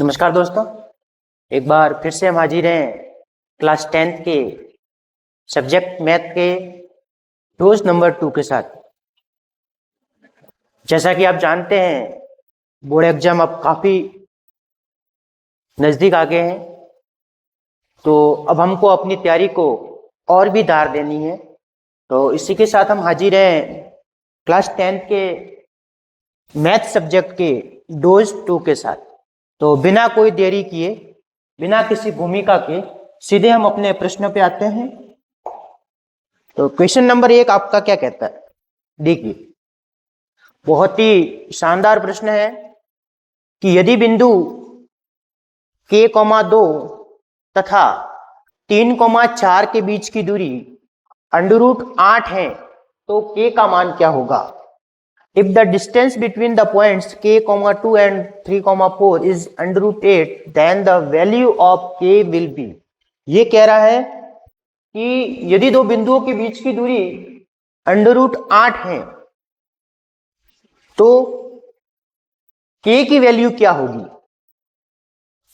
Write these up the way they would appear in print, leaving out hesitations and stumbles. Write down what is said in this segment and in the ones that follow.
नमस्कार दोस्तों, एक बार फिर से हम हाजिर हैं क्लास 10th के सब्जेक्ट मैथ के रोज नंबर 2 के साथ। जैसा कि आप जानते हैं, बोर्ड एग्जाम अब काफ़ी नज़दीक आ गए हैं, तो अब हमको अपनी तैयारी को और भी धार देनी है। तो इसी के साथ हम हाजिर हैं क्लास 10th के मैथ सब्जेक्ट के डोज 2 के साथ। तो बिना कोई देरी किए, बिना किसी भूमिका के सीधे हम अपने प्रश्न पे आते हैं। तो क्वेश्चन नंबर 1 आपका क्या कहता है? देखिए, बहुत ही शानदार प्रश्न है कि यदि बिंदु k, 2 तथा 3, 4 के बीच की दूरी √8 है तो k का मान क्या होगा? If the distance between the points k, 2 and 3, 4 is √8, then the value of k will be। ये कह रहा है कि यदि दो बिंदुओं के बीच की दूरी √8 है तो k की वैल्यू क्या होगी,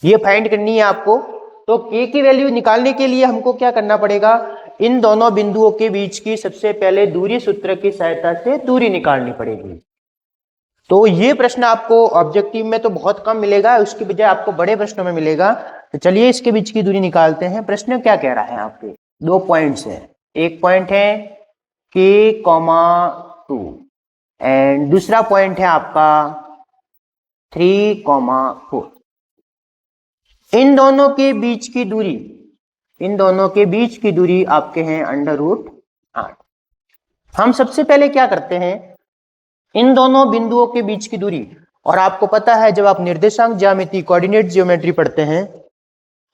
ये फाइंड करनी है आपको। तो k की वैल्यू निकालने के लिए हमको क्या करना पड़ेगा? इन दोनों बिंदुओं के बीच की सबसे पहले दूरी सूत्र की सहायता से दूरी निकालनी पड़ेगी। तो ये प्रश्न आपको ऑब्जेक्टिव में तो बहुत कम मिलेगा, उसके बजाय आपको बड़े प्रश्नों में मिलेगा। तो चलिए इसके बीच की दूरी निकालते हैं। प्रश्न क्या कह रहा है? आपके दो पॉइंट्स हैं, एक पॉइंट है k, 2 एंड दूसरा पॉइंट है आपका 3, 4। इन दोनों के बीच की दूरी आपके हैं √8। हम सबसे पहले क्या करते हैं, इन दोनों बिंदुओं के बीच की दूरी, और आपको पता है जब आप निर्देशांक ज्यामिति कोऑर्डिनेट ज्योमेट्री पढ़ते हैं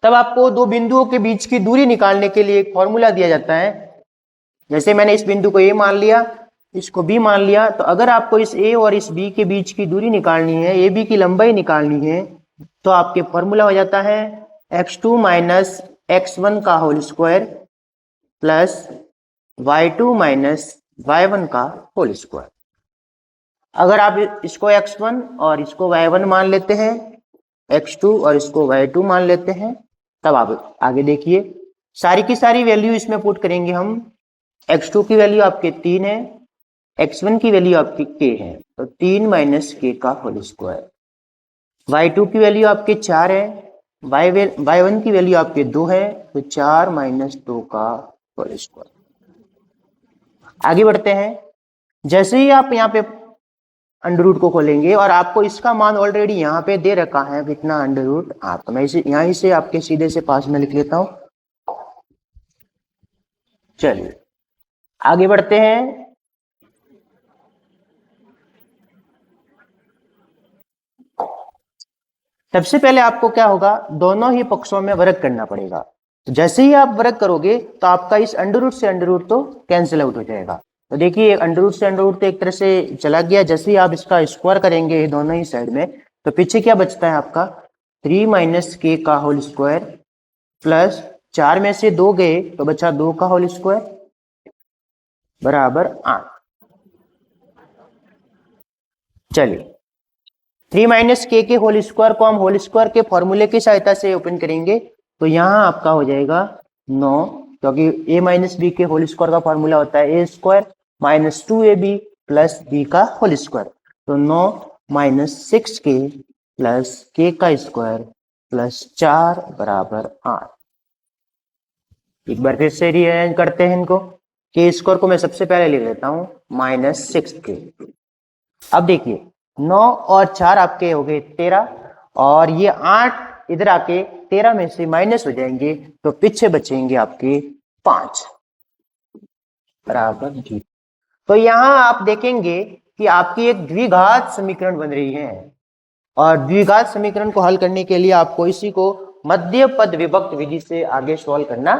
तब आपको दो बिंदुओं के बीच की दूरी निकालने के लिए एक फॉर्मूला दिया जाता है। जैसे मैंने इस बिंदु को A मान लिया, इसको B मान लिया, तो अगर आपको इस A और इस B के बीच की दूरी निकालनी है, AB की लंबाई निकालनी है, तो आपके फॉर्मूला हो जाता है x2 - x1 का whole square plus y2 - y1 का होल स्क्वायर। अगर आप इसको x1 और इसको y1 मान लेते हैं, x2 और इसको y2 मान लेते हैं, तब आप आगे देखिए सारी की सारी वैल्यू इसमें पुट करेंगे हम। x2 की वैल्यू आपके 3 है, x1 की वैल्यू आपकी k है, तो 3 - k का होल स्क्वायर। y2 की वैल्यू आपके 4 है, y1 की वैल्यू आपके 2 है, तो 4 - 2 का होल स्क्वायर। आगे बढ़ते हैं। जैसे ही आप यहाँ पे अंडर को खोलेंगे और आपको इसका मान ऑलरेडी यहाँ पे दे रखा है, कितना √8, तो मैं इसे यहीं से आपके सीधे से पास में लिख लेता हूं। चलिए आगे बढ़ते हैं। सबसे पहले आपको क्या होगा, दोनों ही पक्षों में वर्ग करना पड़ेगा। तो जैसे ही आप वर्ग करोगे तो आपका इस अंडर से अंडर तो कैंसिल आउट हो जाएगा। तो देखिए अंडर से अंडर तो एक तरह से चला गया। जैसे ही आप इसका स्क्वायर करेंगे दोनों ही साइड में, तो पीछे क्या बचता है आपका 3 - k का होल स्क्वायर प्लस 4 में से 2 गए तो बचा 2 का होल स्क्वायर बराबर 8। चलिए 3 - k के होल स्क्वायर को हम होल स्क्वायर के फॉर्मूले की सहायता से ओपन करेंगे, तो यहां आपका हो जाएगा 9, क्योंकि a - b के होल स्क्वायर का फॉर्मूला होता है a² - 2ab प्लस b का होल स्क्वायर। तो 9 - 6k प्लस k का स्क्वायर प्लस 4 बराबर 8। एक बार फिर से रीअरेंज करते हैं इनको। के स्क्वायर को मैं सबसे पहले लिख लेता हूं -6k। अब देखिए 9 और 4 आपके हो गए 13, और ये 8 इधर आके 13 में से माइनस हो जाएंगे, तो पीछे बचेंगे आपके 5 बराबर 0। तो यहां आप देखेंगे कि आपकी एक द्विघात समीकरण बन रही है, और द्विघात समीकरण को हल करने के लिए आपको इसी को मध्य पद विभक्त विधि से आगे सॉल्व करना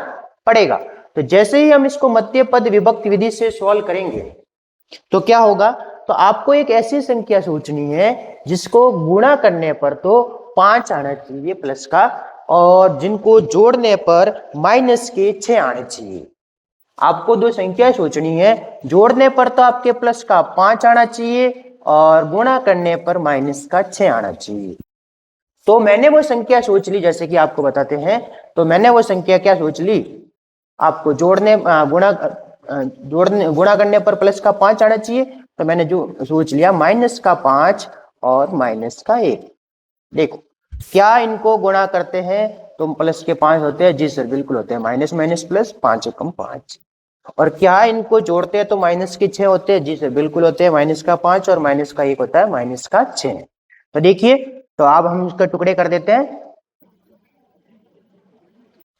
पड़ेगा। तो जैसे ही हम इसको मध्य पद विभक्त विधि से सॉल्व करेंगे तो क्या होगा, तो आपको एक ऐसी संख्या सोचनी है जिसको गुणा करने पर तो 5 आना चाहिए प्लस का, और जिनको जोड़ने पर माइनस के 6 आने चाहिए। आपको दो संख्या सोचनी है, जोड़ने पर तो आपके प्लस का 5 आना चाहिए और गुणा करने पर माइनस का 6 आना चाहिए। तो मैंने वो संख्या सोच ली, जैसे कि आपको बताते हैं, तो मैंने वो संख्या क्या सोच ली, आपको गुणा करने पर प्लस का 5 आना चाहिए, तो मैंने जो सोच लिया माइनस का 5 और माइनस का 1। देखो क्या इनको गुणा करते हैं तो प्लस के 5 होते हैं, जी सर बिल्कुल होते हैं, माइनस माइनस प्लस, 5 एकम 5। और क्या इनको जोड़ते हैं तो माइनस के 6 होते हैं, जी सर बिल्कुल होते हैं, माइनस का 5 और माइनस का 1 होता है माइनस का 6। तो देखिए, तो अब हम इसके टुकड़े कर देते हैं,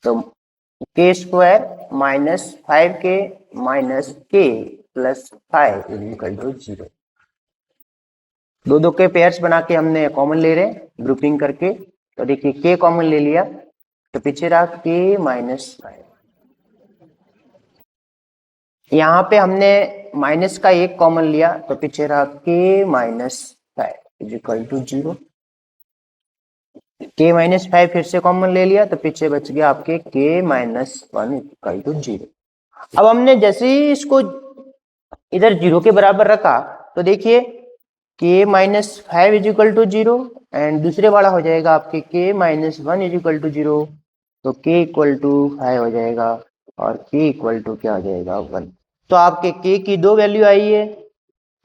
तो के स्क्वायर माइनस 5k माइनस के प्लस 5 इक्वल टू 0। दो दो के पेयर्स बना के हमने कॉमन ले रहे हैं ग्रुपिंग करके, तो देखिए के कॉमन ले लिया तो पीछे रहा के माइनस 5। यहाँ पे हमने माइनस का 1 कॉमन लिया तो पीछे रहा के माइनस 5 इज इक्वल टू 0। के माइनस 5 फिर से कॉमन ले लिया तो पीछे बच गया आपके के माइनस 1 इक्वल टू 0। अब हमने जैसे ही इसको इधर 0 के बराबर रखा तो देखिए के minus 5 is equal to 0 and दूसरे वाला हो जाएगा आपके के माइनस 1 इज इक्वल टू 0, तो के इक्वल टू 5 हो जाएगा और के इक्वल टू क्या हो जाएगा 1। तो आपके के की दो वैल्यू आई है,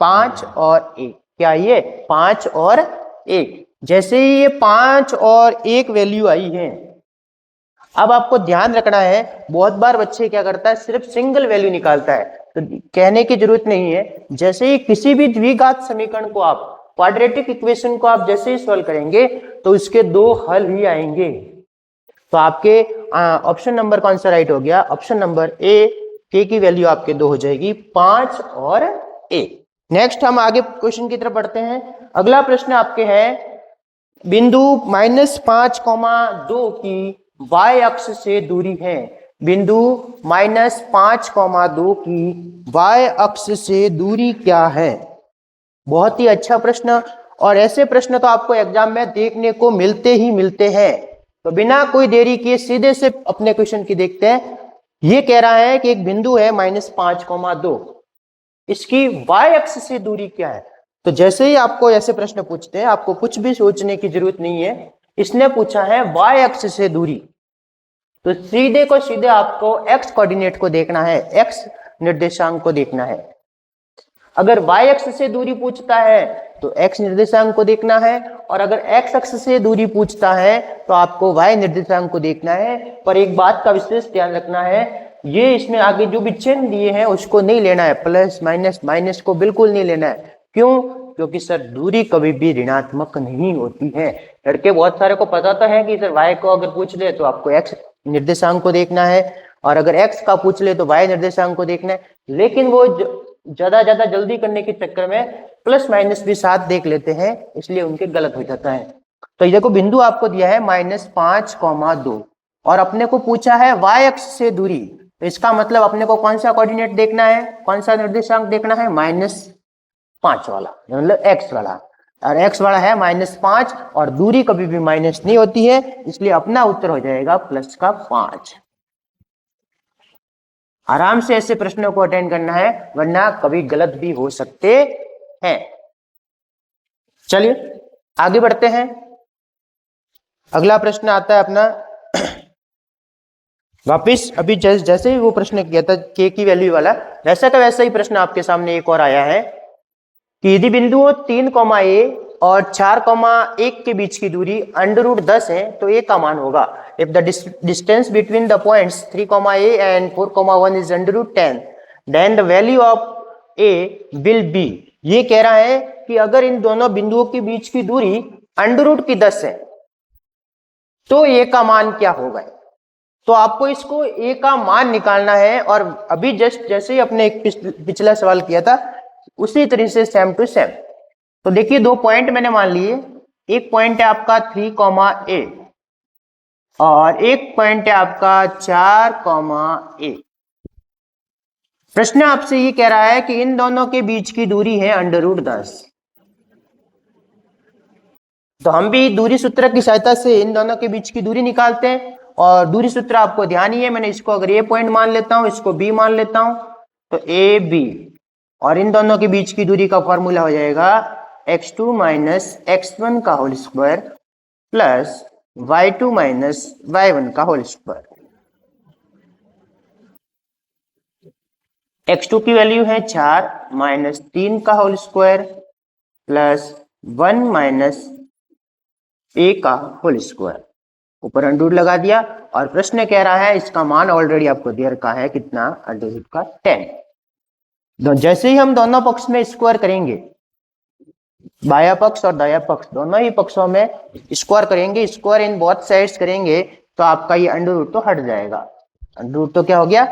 5 और 1। क्या आई है? 5 और 1। जैसे ही ये 5 और 1 वैल्यू आई है, अब आपको ध्यान रखना है, बहुत बार बच्चे क्या करता है सिर्फ सिंगल वैल्यू निकालता है, तो कहने की जरूरत नहीं है। जैसे ही किसी भी द्विघात समीकरण को आप, क्वाड्रेटिक इक्वेशन को आप जैसे ही सॉल्व करेंगे तो इसके दो हल ही आएंगे। तो आपके ऑप्शन नंबर कौन सा राइट हो गया? ऑप्शन नंबर ए, के की वैल्यू आपके 2 हो जाएगी, 5 और 1। नेक्स्ट हम आगे क्वेश्चन की तरफ बढ़ते हैं। अगला प्रश्न आपके है, बिंदु -5,2 की y अक्ष से दूरी है। बिंदु -5,2 की y अक्ष से दूरी क्या है? बहुत ही अच्छा प्रश्न, और ऐसे प्रश्न तो आपको एग्जाम में देखने को मिलते ही मिलते हैं। तो बिना कोई देरी किए सीधे से अपने क्वेश्चन की देखते हैं। ये कह रहा है कि एक बिंदु है -5,2, इसकी y अक्ष से दूरी क्या है? तो जैसे ही आपको ऐसे प्रश्न पूछते हैं, आपको कुछ भी सोचने की जरूरत नहीं है। इसने पूछा है y अक्ष से दूरी, तो सीधे को सीधे आपको x कोऑर्डिनेट को देखना है, x निर्देशांक को देखना है। अगर y अक्ष से दूरी पूछता है तो x निर्देशांक को देखना है, और अगर x अक्ष से दूरी पूछता है तो आपको y निर्देशांक को देखना है। पर एक बात का विशेष ध्यान रखना है, ये इसमें आगे जो भी चिन्ह दिए हैं उसको नहीं लेना है, प्लस माइनस माइनस को बिल्कुल नहीं लेना है। क्यों? क्योंकि सर दूरी कभी भी ऋणात्मक नहीं होती है। लड़के बहुत सारे को पता तो है कि सर y को अगर पूछ ले तो आपको x निर्देशांक को देखना है, और अगर x का पूछ ले तो y निर्देशांक को देखना है, लेकिन वो ज्यादा जल्दी करने के चक्कर में प्लस माइनस भी साथ देख लेते हैं, इसलिए उनके गलत हो जाता है। तो ये देखो बिंदु आपको दिया है -5,2 और अपने को पूछा है y अक्ष से दूरी, तो इसका मतलब अपने को कौन सा कोऑर्डिनेट देखना है, कौन सा निर्देशांक देखना है? -5 वाला, मतलब x वाला, और x वाला है -5, और दूरी कभी भी माइनस नहीं होती है, इसलिए अपना उत्तर हो जाएगा प्लस का 5। आराम से ऐसे प्रश्नों को अटेंड करना है, वरना कभी गलत भी हो सकते हैं। चलिए आगे बढ़ते हैं। अगला प्रश्न आता है अपना वापिस अभी जैसे ही वो प्रश्न किया था के की वैल्यू वाला, वैसा का वैसा ही प्रश्न आपके सामने एक और आया है कि यदि बिंदुओं 3,a और 4,1 के बीच की दूरी √10 है तो a का मान होगा। If the distance between the points 3,a and 4,1 is √10 then the value of a will be. ये कह रहा है कि अगर इन दोनों बिंदुओं के बीच की दूरी √10 है तो a का मान क्या होगा। तो आपको इसको a का मान निकालना है, और अभी जस्ट जैसे ही अपने एक पिछला सवाल किया था उसी तरीके से सेम टू सेम। तो देखिए दो पॉइंट मैंने मान लिए, एक पॉइंट है आपका 3,a और एक पॉइंट है आपका 4,a। प्रश्न आपसे ये कह रहा है कि इन दोनों के बीच की दूरी है √10। तो हम भी दूरी सूत्र की सहायता से इन दोनों के बीच की दूरी निकालते हैं, और दूरी सूत्र आपको ध्यान ही है, मैंने इसको अगर ए पॉइंट मान लेता हूं, इसको बी मान लेता हूं, तो ए बी, और इन दोनों के बीच की दूरी का फॉर्मूला हो जाएगा x2 - x1 का whole square plus y2 minus y1 का होल स्क्वायर। x2 की वैल्यू है 4 माइनस 3 का whole square plus 1 minus a का होल स्क्वायर। ऊपर अंडर लगा दिया और प्रश्न कह रहा है इसका मान ऑलरेडी आपको दे रखा है कितना, अंडर रूट का 10। जैसे ही हम दोनों पक्ष में स्क्वायर करेंगे, बाया पक्ष और दाया पक्ष दोनों ही पक्षों में स्क्वायर करेंगे, स्क्वायर इन बोथ साइड्स करेंगे, तो आपका ये अंडर रूट तो हट जाएगा। अंडर रूट तो क्या हो गया,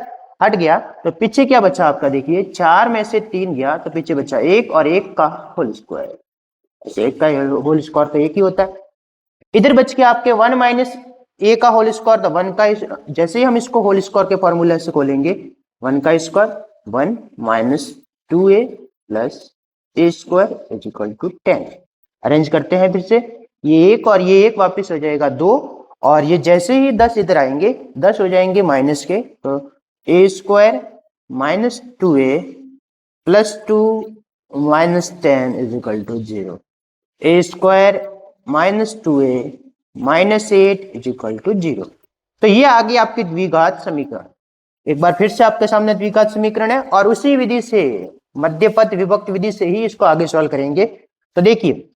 हट गया। तो पीछे क्या बचा आपका, देखिए 4 में से 3 गया तो पीछे बचा 1 और 1 का होल स्क्वायर। 1 का होल स्क्वायर तो 1 ही होता है। इधर बच के आपके 1 माइनस ए का होल स्क्वायर, तो 1 का, जैसे ही हम इसको होल स्क्वायर के फॉर्मूला से खोलेंगे, 1 का square 1 minus 2a plus a square is equal to 10। Arrange करते हैं फिर से, ये 1 और ये 1 वापस हो जाएगा 2, और ये जैसे ही 10 इधर आएंगे 10 हो जाएंगे माइनस के, तो a square minus 2a plus 2 minus 10 is equal to 0। A square minus 2a minus 8 is equal to 0। तो ये आ गई आपकी द्विघात समीकरण। एक बार फिर से आपके सामने द्विघात समीकरण है, और उसी विधि से, मध्यपद विभक्त विधि से ही इसको आगे सॉल्व करेंगे। तो देखिए,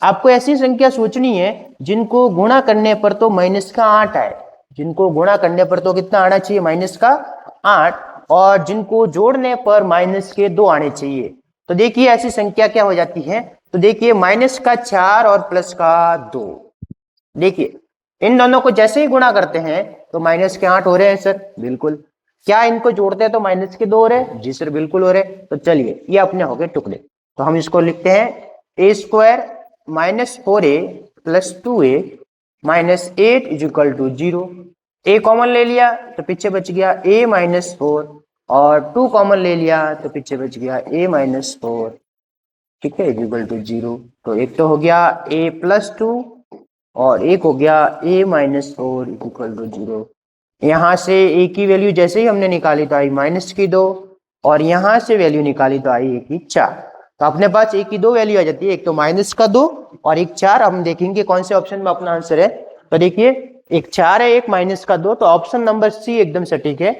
आपको ऐसी संख्या सोचनी है जिनको गुणा करने पर तो माइनस का 8 आए, जिनको गुणा करने पर तो कितना आना चाहिए, माइनस का 8, और जिनको जोड़ने पर माइनस के 2 आने चाहिए। तो देखिए ऐसी संख्या क्या हो जाती है, तो देखिए माइनस का 4 और प्लस का 2। देखिए इन दोनों को जैसे ही गुणा करते हैं तो माइनस के 8 हो रहे हैं सर, बिल्कुल। क्या इनको जोड़ते हैं तो माइनस के 2 हो रहे हैं, जी सर बिल्कुल हो रहे। तो चलिए ये अपने हो गए टुकड़े, तो हम इसको लिखते हैं a square minus 4a plus 2a minus 8 is equal to 0। A common ले लिया तो पीछे बच गया a माइनस 4, और 2 कॉमन ले लिया तो पीछे बच गया a माइनस 4, ठीक है, इज इक्वल टू 0। तो एक तो हो गया a प्लस 2 और एक हो गया a माइनस 4 इक्वल टू 0। यहां से a की वैल्यू जैसे ही हमने निकाली तो आई माइनस की 2, और यहां से वैल्यू निकाली तो आई a की 4। तो अपने पास a की 2 वैल्यू आ जाती है, एक तो माइनस का 2 और एक 4। हम देखेंगे कौन से ऑप्शन में अपना आंसर है। तो देखिए एक 4 है, एक माइनस का 2, तो ऑप्शन नंबर सी एकदम सटीक है,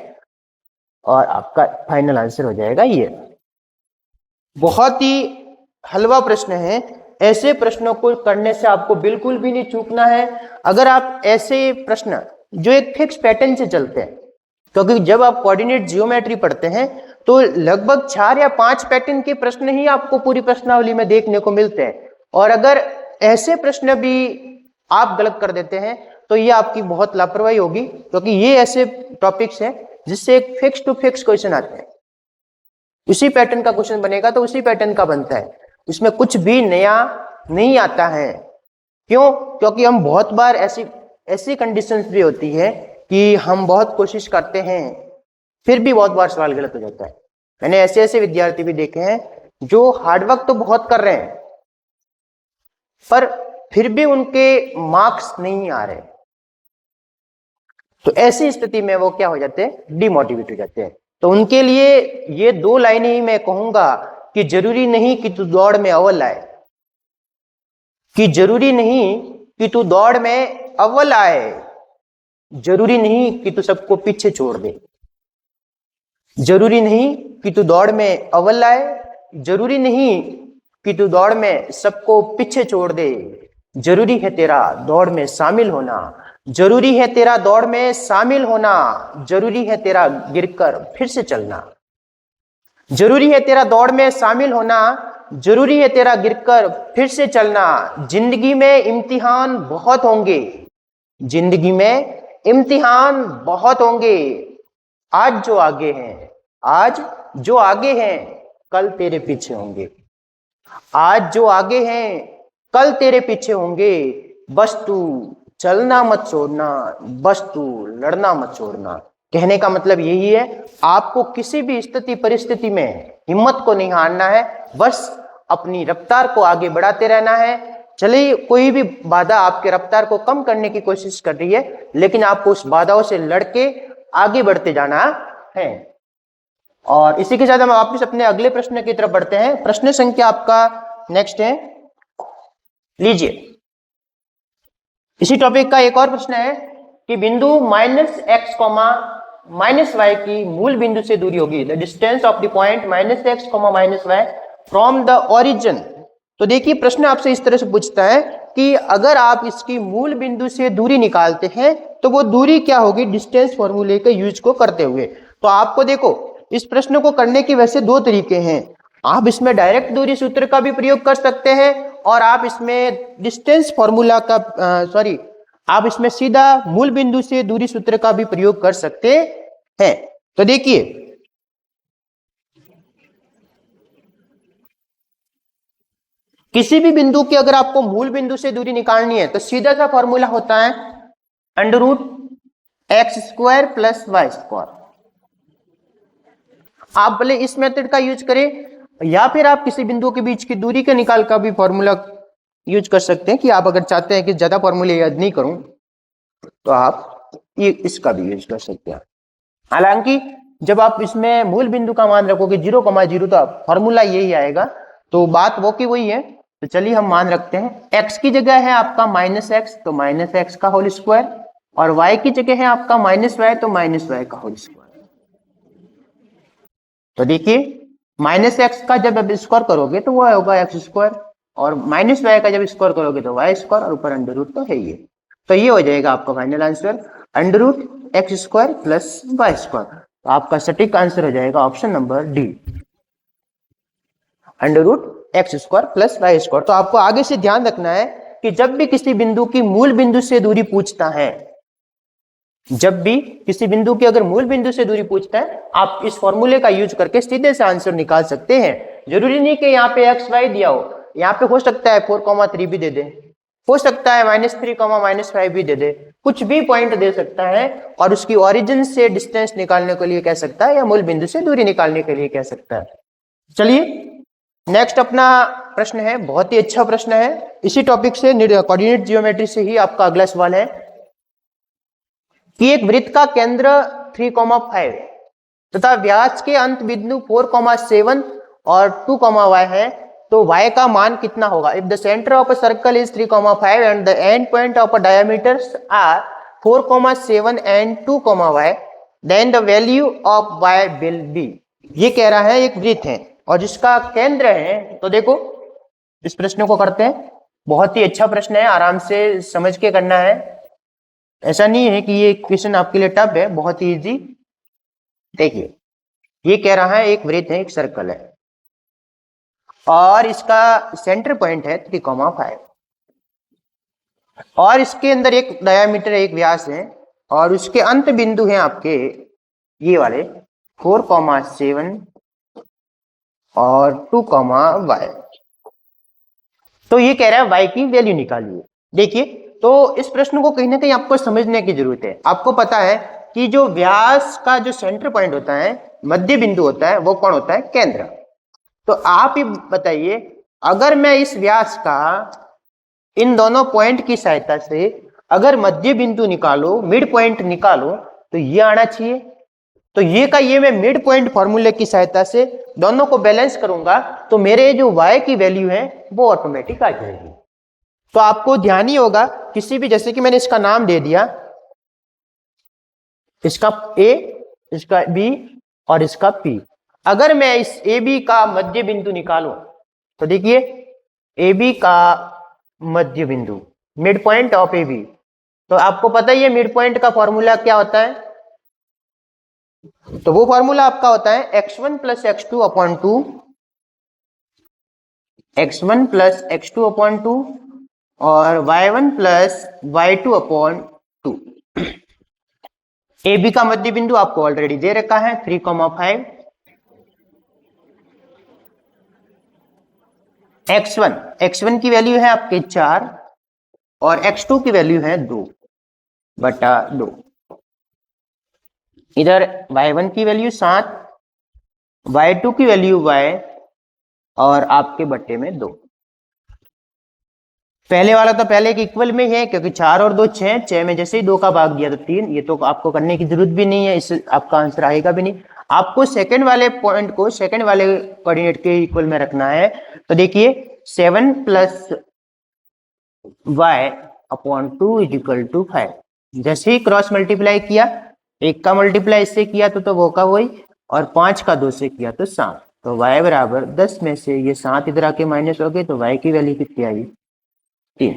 और आपका फाइनल आंसर हो जाएगा ये। बहुत ही हलवा प्रश्न है, ऐसे प्रश्नों को करने से आपको बिल्कुल भी नहीं चूकना है। अगर आप ऐसे प्रश्न जो एक फिक्स पैटर्न से चलते हैं, क्योंकि जब आप कोऑर्डिनेट जियोमेट्री पढ़ते हैं तो लगभग 4 या 5 पैटर्न के प्रश्न ही आपको पूरी प्रश्नावली में देखने को मिलते हैं, और अगर ऐसे प्रश्न भी आप गलत कर देते हैं तो ये आपकी बहुत लापरवाही होगी, क्योंकि ये ऐसे टॉपिक्स हैं जिससे एक फिक्स टू फिक्स क्वेश्चन आते हैं। उसी पैटर्न का क्वेश्चन बनेगा तो उसी पैटर्न का बनता है, इसमें कुछ भी नया नहीं आता है। क्यों? क्योंकि हम बहुत बार ऐसी ऐसी कंडीशंस भी होती है कि हम बहुत कोशिश करते हैं फिर भी बहुत बार सवाल गलत हो जाता है। मैंने ऐसे ऐसे विद्यार्थी भी देखे हैं जो हार्डवर्क तो बहुत कर रहे हैं पर फिर भी उनके मार्क्स नहीं आ रहे, तो ऐसी स्थिति में वो क्या हो जाते हैं, डिमोटिवेट हो जाते हैं। तो उनके लिए ये 2 लाइनें ही मैं कहूंगा कि जरूरी नहीं कि तू दौड़ में अव्वल आए, कि जरूरी नहीं कि तू दौड़ में अव्वल आए, जरूरी नहीं कि तू सबको पीछे छोड़ दे, जरूरी नहीं कि तू दौड़ में अव्वल आए, जरूरी नहीं कि तू दौड़ में सबको पीछे छोड़ दे, जरूरी है तेरा दौड़ में शामिल होना, जरूरी है तेरा दौड़ में शामिल होना, जरूरी है तेरा गिरकर फिर से चलना, जरूरी है तेरा दौड़ में शामिल होना, जरूरी है तेरा गिरकर फिर से चलना। जिंदगी में इम्तिहान बहुत होंगे, जिंदगी में इम्तिहान बहुत होंगे, आज जो आगे हैं, आज जो आगे हैं कल तेरे पीछे होंगे, आज जो आगे हैं कल तेरे पीछे होंगे, बस तू चलना मत छोड़ना, बस तू लड़ना मत छोड़ना। कहने का मतलब यही है, आपको किसी भी स्थिति परिस्थिति में हिम्मत को नहीं हारना है, बस अपनी रफ्तार को आगे बढ़ाते रहना है। चलिए कोई भी बाधा आपके रफ्तार को कम करने की कोशिश कर रही है, लेकिन आपको उस बाधाओं से लड़के आगे बढ़ते जाना है। और इसी के साथ हम वापस अपने अगले प्रश्न की तरफ बढ़ते हैं। प्रश्न संख्या आपका नेक्स्ट है, लीजिए। इसी टॉपिक का एक और प्रश्न है कि बिंदु -x, -y की मूल बिंदु से दूरी होगी, the distance of the point -x, -y from the origin. तो देखिए प्रश्न आपसे इस तरह से पूछता है कि अगर आप इसकी मूल बिंदु से दूरी निकालते हैं तो वो दूरी क्या होगी डिस्टेंस फॉर्मूले के यूज को करते हुए। तो आपको देखो इस प्रश्न को करने के वैसे दो तरीके हैं। आप इसमें डायरेक्ट दूरी सूत्र का भी प्रयोग कर सकते हैं और आप इसमें डिस्टेंस फॉर्मूला का आप इसमें सीधा मूल बिंदु से दूरी सूत्र का भी प्रयोग कर सकते हैं। तो देखिए किसी भी बिंदु की अगर आपको मूल बिंदु से दूरी निकालनी है तो सीधा सा फॉर्मूला होता है √x² + y²। आप भले इस मेथड का यूज करें या फिर आप किसी बिंदु के बीच की दूरी के निकाल का भी फॉर्मूला यूज कर सकते हैं कि आप अगर चाहते हैं कि ज्यादा फॉर्मूले याद नहीं करूं तो आप ये इसका भी यूज कर सकते हैं। हालांकि जब आप इसमें मूल बिंदु का मान रखोगे 0,0 तो फॉर्मूला यही आएगा। तो बात वो की वही है। तो चलिए हम मान रखते हैं x की जगह है आपका -x तो -x का होल स्क्वायर और y की जगह है आपका -y तो -y का होल स्क्वायर। तो देखिए -x का जब आप स्क्वायर करोगे तो वो होगा x² और -y का जब स्क्वायर करोगे तो y² और ऊपर अंडर तो है ही। तो ये हो जाएगा आपका फाइनल आंसर √x² + y²। तो आपका सटीक आंसर हो जाएगा option number D, √x² + y²। तो आपको आगे से ध्यान रखना है कि जब भी किसी बिंदु की मूल बिंदु से दूरी पूछता है, जब भी किसी बिंदु की अगर मूल बिंदु से दूरी पूछता है आप इस फॉर्मूले का यूज करके सीधे से आंसर निकाल सकते हैं। जरूरी नहीं कि यहाँ पे x y दिया हो, यहाँ पे हो सकता है 4,3 भी दे दे, हो सकता है -3, -5 भी दे दे, कुछ भी पॉइंट दे सकता है और उसकी ओरिजिन से डिस्टेंस निकालने के लिए कह सकता है या मूल बिंदु से दूरी निकालने के लिए कह सकता है। चलिए नेक्स्ट अपना प्रश्न है, बहुत ही अच्छा प्रश्न है। इसी टॉपिक से कोऑर्डिनेट जियोमेट्री से ही आपका अगला सवाल है कि एक वृत्त का केंद्र 3,5 तथा व्यास के अंत बिंदु 4,7 और 2,y है तो y का मान कितना होगा। If the centre of a circle is 3,5 and the end point of a diameter are 4,7 and 2,y then the value of y will be. ये कह रहा है एक वृत्त है और जिसका केंद्र है। तो देखो इस प्रश्न को करते हैं, बहुत ही अच्छा प्रश्न है, आराम से समझ के करना है। ऐसा नहीं है कि ये क्वेश्चन आपके लिए टफ है, बहुत ही इजी। देखिए ये कह रहा है एक वृत्त है, एक सर्कल है और इसका सेंटर पॉइंट है 3,5 और इसके अंदर एक डायामीटर एक व्यास है और उसके अंत बिंदु हैं आपके ये वाले 4,7 और 2,y। तो ये कह रहा है y की वैल्यू निकालिए। देखिए तो इस प्रश्न को कहीं ना कहीं आपको समझने की जरूरत है। आपको पता है कि जो व्यास का जो सेंटर पॉइंट होता है, मध्य बिंदु होता है, वो कौन होता है, केंद्र। तो आप ही बताइए अगर मैं इस व्यास का इन दोनों पॉइंट की सहायता से अगर मध्य बिंदु निकालो, मिड पॉइंट निकालो तो ये आना चाहिए। तो ये का ये मैं मिड पॉइंट फॉर्मूले की सहायता से दोनों को बैलेंस करूंगा तो मेरे जो y की वैल्यू है वो ऑटोमेटिक आ जाएगी। तो आपको ध्यान ही होगा किसी भी, जैसे कि मैंने इसका नाम दे दिया, इसका a, इसका b और इसका p। अगर मैं इस AB का मध्य बिंदु निकालूं तो देखिए AB का मध्य बिंदु मिड पॉइंट ऑफ AB, तो आपको पता ही है मिड पॉइंट का फॉर्मूला क्या होता है। तो वो फॉर्मूला आपका होता है x1 + x2/2, x1 + x2/2 और y1 + y2/2। AB का मध्य बिंदु आपको ऑलरेडी दे रखा है 3,5। x1 की वैल्यू है आपके 4 और x2 की वैल्यू है 2/2। इधर y1 की वैल्यू 7, y2 की वैल्यू y और आपके बट्टे में 2। पहले वाला तो पहले के इक्वल में है क्योंकि 4 और 2 6, 6 में जैसे ही 2 का भाग दिया तो 3। ये तो आपको करने की जरूरत भी नहीं है, इससे आपका आंसर आएगा भी नहीं। आपको सेकंड वाले पॉइंट को सेकंड वाले कोऑर्डिनेट के इक्वल में रखना है। तो देखिए 7 + y upon 2 is equal to 5। जैसे ही क्रॉस मल्टीप्लाई किया, 1 का मल्टीप्लाई इससे किया तो वो का वही, और 5 का 2 से किया तो 7। तो y बराबर 10 में से ये 7 इधर आके माइनस हो गए, तो y की वैल्यू कितनी आई? 3।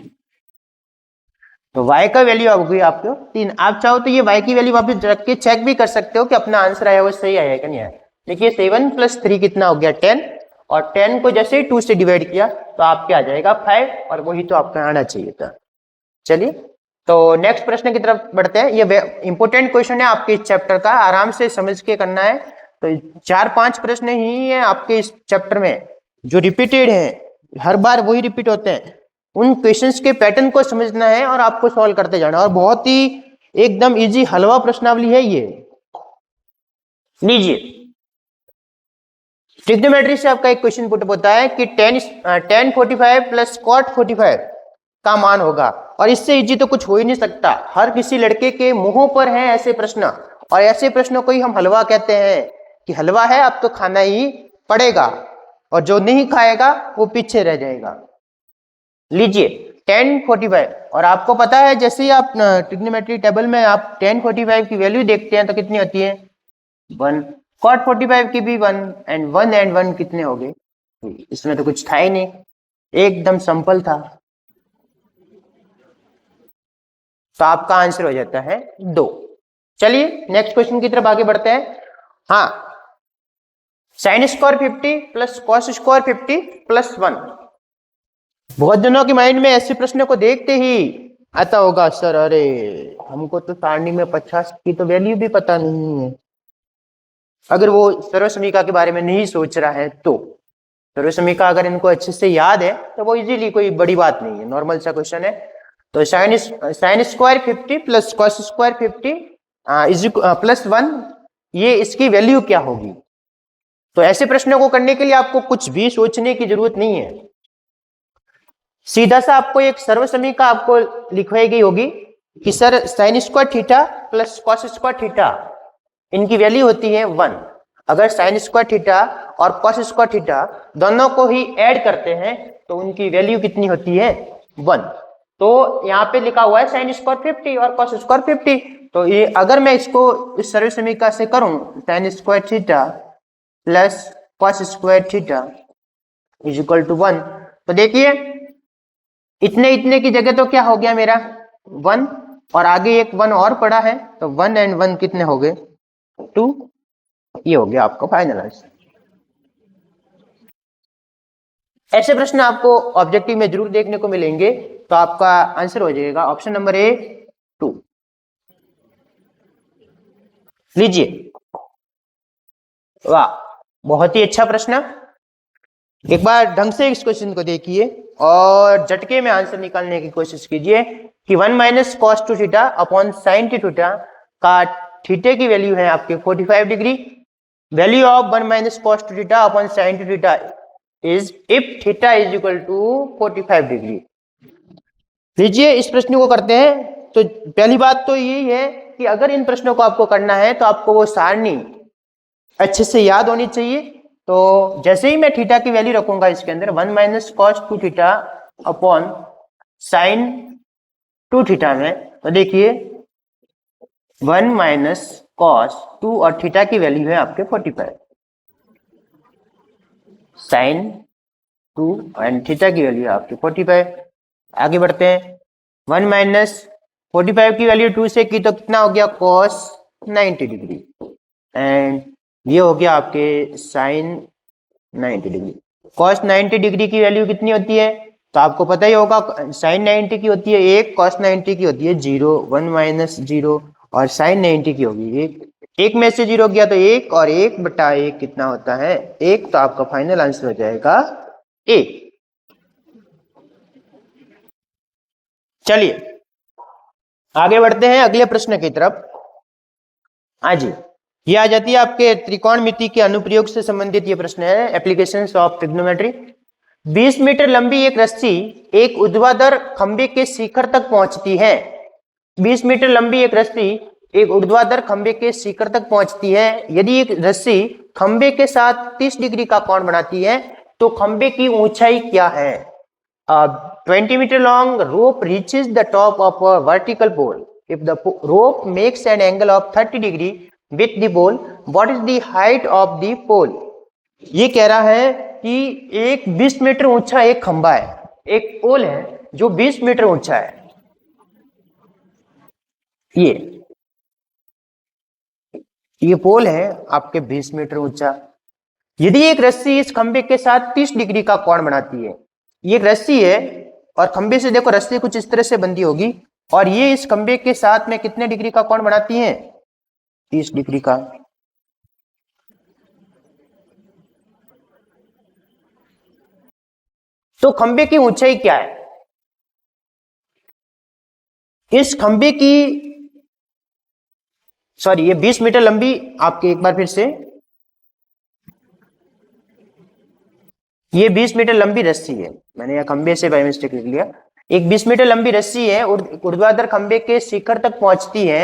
तो y का वैल्यू आ गई आपको 3। आप चाहो तो ये y की वैल्यू वापस रख के चेक भी कर सकते हो कि अपना आंसर आया वो सही आया कि नहीं आया। देखिए 7 + 3 कितना हो गया? 10, और 10 को जैसे ही 2 से डिवाइड किया तो आपके आ जाएगा 5, और वही तो आपका आना चाहिए था। चलिए, तो नेक्स्ट प्रश्न की तरफ बढ़ते हैं। ये इंपॉर्टेंट क्वेश्चन है आपके इस चैप्टर का, आराम से समझ के करना है। तो 4-5 प्रश्न ही है आपके इस चैप्टर में जो रिपीटेड है, हर बार वही रिपीट होते हैं। उन क्वेश्चंस के पैटर्न को समझना है और आपको सॉल्व करते जाना, और बहुत ही एकदम इजी हलवा प्रश्नावली है ये। लीजिए, ट्रिग्नोमेट्री से आपका एक क्वेश्चन पुट होता है कि tan 45 प्लस cot 45 का मान होगा, और इससे इजी तो कुछ हो ही नहीं सकता। हर किसी लड़के के मुंहों पर है ऐसे प्रश्न, और ऐसे प्रश्नों को ही हम हलवा कहते हैं कि हलवा है, अब तो खाना ही पड़ेगा, और जो नहीं खाएगा वो पीछे रह जाएगा। लीजिए, tan 45, और आपको पता है जैसे ही आप ट्रिग्नोमेट्री टेबल में आप tan 45 की वैल्यू देखते हैं तो कितनी होती है? 1। cot 45 की भी 1, एंड 1 कितने हो गए? इसमें तो कुछ था ही नहीं, एकदम सिंपल था। तो आपका आंसर हो जाता है 2। चलिए नेक्स्ट क्वेश्चन की तरफ आगे बढ़ते हैं। हाँ, sin square 50 plus cos square 50 plus 1। बहुत जनों के माइंड में ऐसे प्रश्न को देखते ही आता होगा, सर अरे हमको तो सारणी में 50 की तो वैल्यू भी पता नहीं है। अगर वो सर्वसमीका के बारे में नहीं सोच रहा है तो सर्वसमीका अगर इनको अच्छे से याद है तो वो इजीली, कोई बड़ी बात नहीं है, नॉर्मल सा क्वेश्चन है। तो sin square 50 plus cos square 50 plus 1, ये इसकी वैल्यू क्या होगी? तो ऐसे प्रश्नों को करने के लिए आपको कुछ भी सोचने की जरूरत नहीं है, सीधा सा आपको एक सर्वसमीका आपको लिखवाई गई होगी कि sir sin square theta plus cos square theta, इनकी वैल्यू होती है 1। अगर sin स्क्वायर थीटा और cos स्क्वायर थीटा दोनों को ही ऐड करते हैं तो उनकी वैल्यू कितनी होती है? 1। तो यहाँ पे लिखा हुआ है sin स्क्वायर 50 और cos स्क्वायर 50। तो ये अगर मैं इसको इस सर्वसमीका से करूं, sin square theta plus cos square theta is equal to 1, तो देखिए इतने इतने की जगह तो क्या हो गया मेरा? 1, और आगे एक 1 और पड़ा है, तो 1 एंड 1 कितने हो गए? 2। ये हो गया आपका फाइनल आंसर। ऐसे प्रश्न आपको ऑब्जेक्टिव में जरूर देखने को मिलेंगे, तो आपका आंसर हो जाएगा ऑप्शन नंबर ए 2। लीजिए, वाह बहुत ही अच्छा प्रश्न। एक बार ढंग से इस क्वेश्चन को देखिए और झटके में आंसर निकालने की कोशिश कीजिए कि 1 minus cos 2 theta upon sin theta का थीटे की वैल्यू है आपके 45 degree. Value of 1 minus cos 2 theta upon sin theta is if theta is equal to 45 degree. लीजिए इस प्रश्न को करते हैं। तो पहली बात तो यही है कि अगर इन प्रश्नों को आपको करना है तो आपको वो सारणी अच्छे से याद होनी चाहिए। तो जैसे ही मैं थीटा की वैल्यू रखूंगा इसके अंदर 1 minus cos 2 theta upon sin 2 theta में, तो देखिए 1 माइनस cos 2 और थीटा की वैल्यू है आपके 45, sin 2 एंड थीटा की वैल्यू है आपके 45। आगे बढ़ते हैं। 1 माइनस 45 की वैल्यू 2 से की तो कितना हो गया? cos 90 डिग्री, एंड ये हो गया आपके sin 90 डिग्री। cos 90 डिग्री की वैल्यू कितनी होती है? तो आपको पता ही होगा, sin 90 की होती है 1, cos 90 की होती है 0, 1 माइनस 0, और sin 90 की होगी 1। एक में से 0 गया तो 1, और 1/1 कितना होता है? 1। तो आपका फाइनल आंसर हो जाएगा 1। चलिए आगे बढ़ते हैं अगले प्रश्न की तरफ। हाँ जी, ये आ जाती है आपके त्रिकोणमिति के अनुप्रयोग से संबंधित ये प्रश्न है, एप्लीकेशंस ऑफ ट्रिग्नोमेट्री। 20 मीटर लंबी एक रस्सी एक ऊर्ध्वाधर खंभे के शिखर तक पहुंचती है। 20 मीटर लंबी एक रस्सी एक ऊर्ध्वाधर खंभे के शिखर तक पहुंचती है। यदि एक रस्सी खंभे के साथ 30 डिग्री का कोण बनाती है तो खंभे की ऊंचाई क्या है? 20 meter long rope reaches the top of a vertical pole. If the rope makes an angle of 30 degree with the pole, what is the height of the pole? ये कह रहा है कि एक 20 मीटर ऊंचा एक खंभा है, एक पोल है जो 20 मीटर ऊंचा है। ये पोल है आपके 20 मीटर ऊंचा। यदि एक रस्सी इस खंभे के साथ 30 डिग्री का कोण बनाती है, ये एक रस्सी है और खंभे से देखो रस्सी कुछ इस तरह से बंधी होगी और ये इस खंभे के साथ में कितने डिग्री का कोण बनाती है? 30 डिग्री का। तो खंभे की ऊंचाई क्या है? इस खंभे की सॉरी ये 20 मीटर लंबी, आपके एक बार फिर से, ये 20 मीटर लंबी रस्सी है, मैंने यह खंभे से बाय मिस्टेक लिख लिया। एक 20 मीटर लंबी रस्सी है, ऊर्ध्वाधर खंभे के शिखर तक पहुंचती है